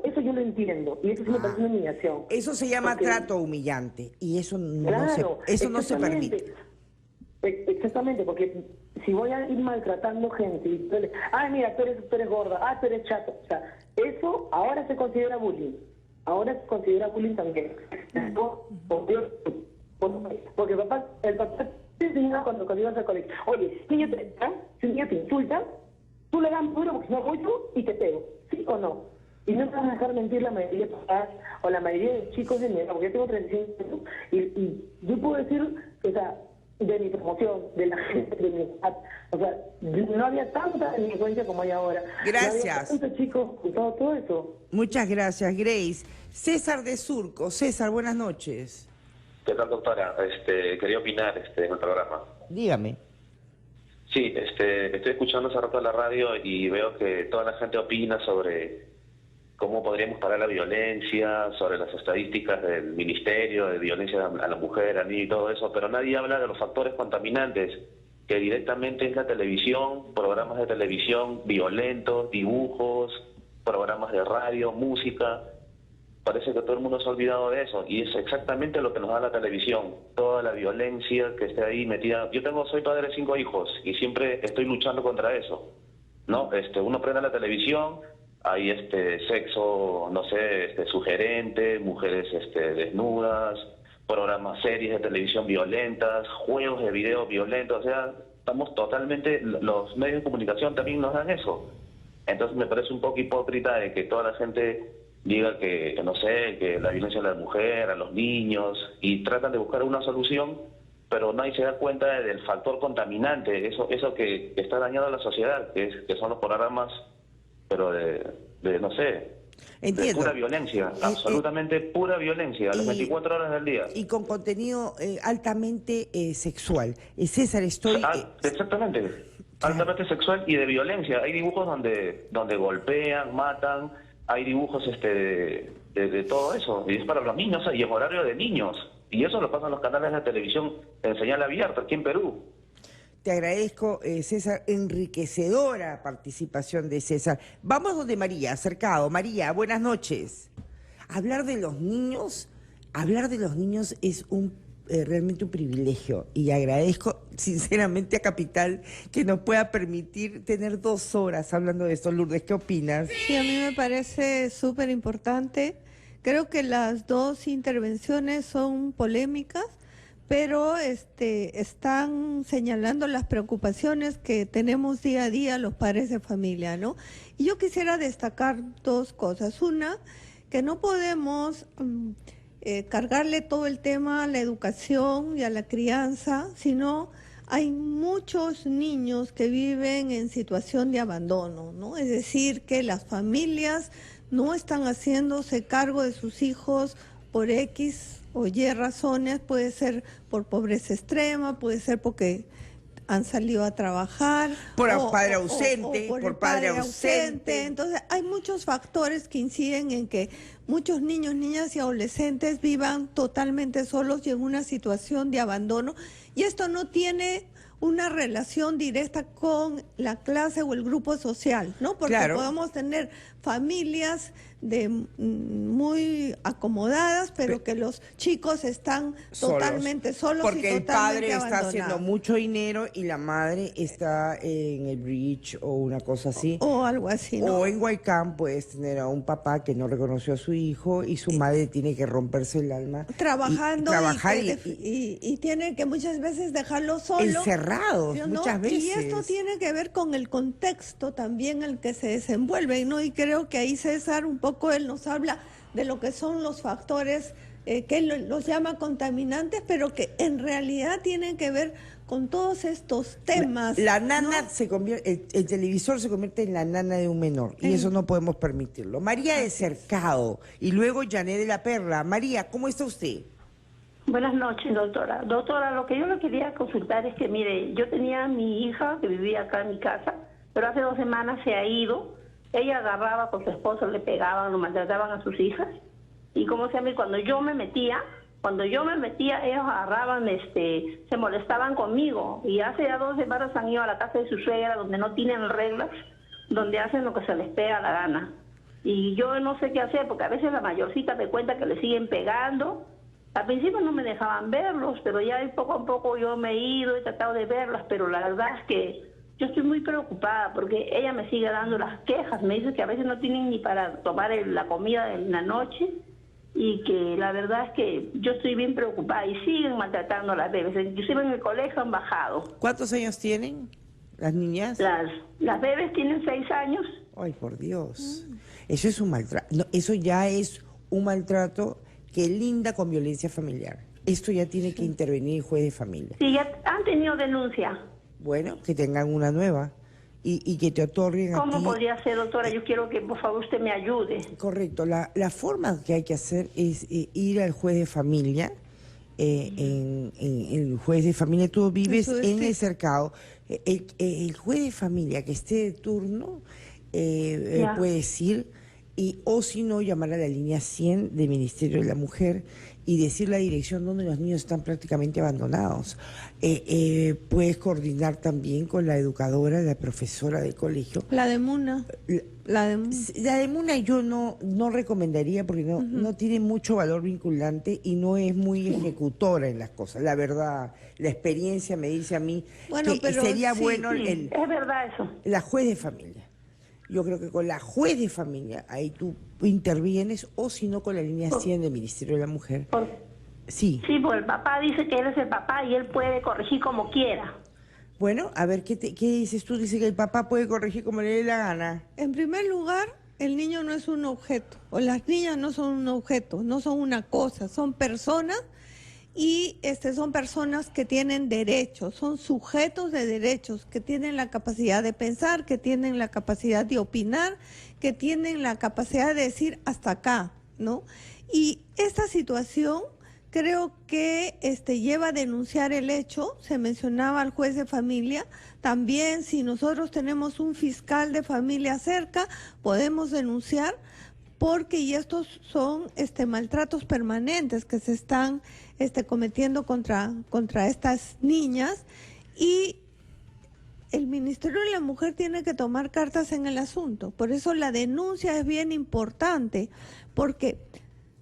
S: Eso yo lo entiendo, y eso sí me parece una humillación.
C: Eso se llama trato humillante, y eso no se permite.
S: Exactamente, porque si voy a ir maltratando gente, y ay, mira, tú eres gorda, ay, tú eres chato, o sea, eso ahora se considera bullying. Ahora se considera bullying también. Porque el papá te enseñaba cuando ibas al colegio. Oye, si un niño te insulta, tú le das duro porque si no voy yo y te pego. ¿Sí o no? Y no me vas a dejar mentir la mayoría de papás o la mayoría de chicos de mi edad, porque yo tengo 35 años. Y yo puedo decir, o sea, de mi promoción, de la gente de mi edad. O sea, no había tanta delincuencia como hay ahora.
C: Gracias.
S: No había tantos chicos y todo eso.
C: Muchas gracias, Grace. César de Surco. César, buenas noches.
T: ¿Qué tal, doctora? Quería opinar en el programa.
C: Dígame.
T: Sí, estoy escuchando hace rato la radio y veo que toda la gente opina sobre cómo podríamos parar la violencia, sobre las estadísticas del Ministerio de Violencia a la Mujer, al niño y todo eso, pero nadie habla de los factores contaminantes, que directamente es la televisión, programas de televisión violentos, dibujos, programas de radio, música. Parece que todo el mundo se ha olvidado de eso, y es exactamente lo que nos da la televisión, toda la violencia que esté ahí metida. Soy padre de 5 hijos y siempre estoy luchando contra eso, ¿no? Uno prende la televisión, hay sexo, no sé, sugerente, mujeres desnudas, programas, series de televisión violentas, juegos de video violentos, o sea, estamos totalmente, los medios de comunicación también nos dan eso. Entonces me parece un poco hipócrita de que toda la gente diga que no sé, que la violencia a la mujer, a los niños, y tratan de buscar una solución, pero nadie se da cuenta del factor contaminante, eso que está dañando a la sociedad, que son los programas, pero de no sé, de pura violencia, absolutamente pura violencia, a las 24 horas del día.
C: Y con contenido altamente sexual. César,
T: exactamente. altamente sexual y de violencia. Hay dibujos donde golpean, matan, hay dibujos de todo eso, y es para los niños, y en horario de niños, y eso lo pasan los canales de televisión en señal abierta aquí en Perú.
C: Te agradezco, César, enriquecedora participación de César. Vamos donde María, acercado. María, buenas noches. Hablar de los niños es realmente un privilegio, y agradezco sinceramente a Capital que nos pueda permitir tener 2 horas hablando de esto. Lourdes, ¿qué opinas?
F: Sí, a mí me parece súper importante. Creo que las 2 intervenciones son polémicas, pero están señalando las preocupaciones que tenemos día a día los padres de familia, ¿no? Y yo quisiera destacar 2 cosas. Una, que no podemos cargarle todo el tema a la educación y a la crianza, sino hay muchos niños que viven en situación de abandono, ¿no? Es decir, que las familias no están haciéndose cargo de sus hijos por X o Y razones. Puede ser por pobreza extrema, puede ser porque han salido a trabajar,
C: por padre ausente, por padre ausente.
F: Entonces hay muchos factores que inciden en que muchos niños, niñas y adolescentes vivan totalmente solos y en una situación de abandono, y esto no tiene una relación directa con la clase o el grupo social, ¿no? Porque
C: claro,
F: podemos tener familias muy acomodadas, pero que los chicos están totalmente solos
C: porque
F: y totalmente
C: el padre
F: abandonados.
C: está haciendo mucho dinero y la madre está en el bridge o una cosa así.
F: O algo así, ¿no?
C: O en Huaycán puedes tener a un papá que no reconoció a su hijo y su madre tiene que romperse el alma.
F: Trabajando
C: y
F: y tiene que muchas veces dejarlo solo.
C: Encerrados,
F: ¿no?
C: muchas veces.
F: Y esto tiene que ver con el contexto también en el que se desenvuelve, ¿no? Y creo que ahí César un poco él nos habla de lo que son los factores que él los llama contaminantes, pero que en realidad tienen que ver con todos estos temas.
C: La nana
F: ¿no?
C: se convierte, el televisor se convierte en la nana de un menor, y eso no podemos permitirlo. María de Cercado y luego Janet de la Perla. María, ¿cómo está usted?
J: Buenas noches, doctora. Doctora, lo que yo le quería consultar es que, mire, yo tenía a mi hija que vivía acá en mi casa, pero hace 2 semanas se ha ido. Ella agarraba con su esposo, le pegaban, lo maltrataban a sus hijas. Y como se llama, cuando yo me metía, ellos agarraban, se molestaban conmigo. Y hace ya 2 semanas han ido a la casa de su suegra, donde no tienen reglas, donde hacen lo que se les pega la gana. Y yo no sé qué hacer, porque a veces la mayorcita me cuenta que le siguen pegando. Al principio no me dejaban verlos, pero ya poco a poco yo me he ido, he tratado de verlas, pero la verdad es que yo estoy muy preocupada porque ella me sigue dando las quejas, me dice que a veces no tienen ni para tomar la comida en la noche, y que la verdad es que yo estoy bien preocupada y siguen maltratando a las bebés, inclusive en el colegio han bajado.
C: ¿Cuántos años tienen las niñas?
J: Las bebés tienen 6 años.
C: Ay, por Dios. Eso es un maltrato. No, eso ya es un maltrato que linda con violencia familiar. Esto ya tiene que intervenir el juez de familia.
J: Sí, ya han tenido denuncia.
C: Bueno, que tengan una nueva y que te otorguen
J: ¿Cómo
C: a ti.
J: podría ser, doctora? Yo quiero que por favor usted me ayude.
C: Correcto. La forma que hay que hacer es ir al juez de familia. En el juez de familia, tú vives en el Cercado. El juez de familia que esté de turno puede decir, o si no, llamar a la línea 100 del Ministerio de la Mujer y decir la dirección donde los niños están prácticamente abandonados. Puedes coordinar también con la educadora, la profesora del colegio.
F: La de Muna. La
C: de Muna yo no recomendaría, porque no tiene mucho valor vinculante y no es muy ejecutora en las cosas. La verdad, la experiencia me dice a mí que sería bueno
J: es verdad eso.
C: La juez de familia. Yo creo que con la juez de familia, ahí tú intervienes, o si no, con la línea 100 del Ministerio de la Mujer. Sí,
J: porque el papá dice que él es el papá y él puede corregir como quiera.
C: Bueno, a ver, ¿qué dices tú? Dice que el papá puede corregir como le dé la gana.
F: En primer lugar, el niño no es un objeto, o las niñas no son un objeto, no son una cosa, son personas. Y son personas que tienen derechos, son sujetos de derechos, que tienen la capacidad de pensar, que tienen la capacidad de opinar, que tienen la capacidad de decir hasta acá, ¿no? Y esta situación creo que lleva a denunciar el hecho. Se mencionaba al juez de familia. También, si nosotros tenemos un fiscal de familia cerca, podemos denunciar, porque y estos son maltratos permanentes que se están cometiendo contra estas niñas, y el Ministerio de la Mujer tiene que tomar cartas en el asunto. Por eso la denuncia es bien importante, porque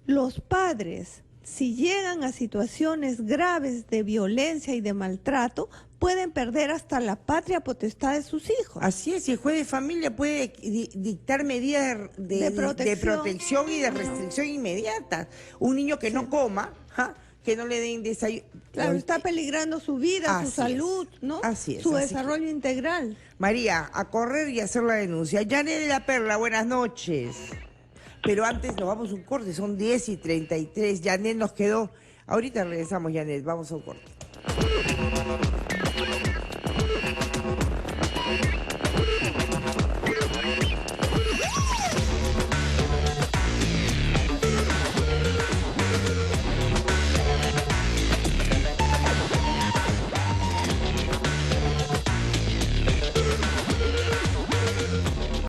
F: los padres, si llegan a situaciones graves de violencia y de maltrato, pueden perder hasta la patria potestad de sus hijos.
C: Así es, y el juez de familia puede dictar medidas de protección y de restricción inmediata. Un niño que no coma, que no le den desayuno.
F: Claro, está peligrando su vida, su salud, ¿no?
C: Así es.
F: Su desarrollo integral.
C: María, a correr y hacer la denuncia. Janet de la Perla, buenas noches. Pero antes nos vamos a un corte, son 10:33. Janet nos quedó. Ahorita regresamos, Janet, vamos a un corte.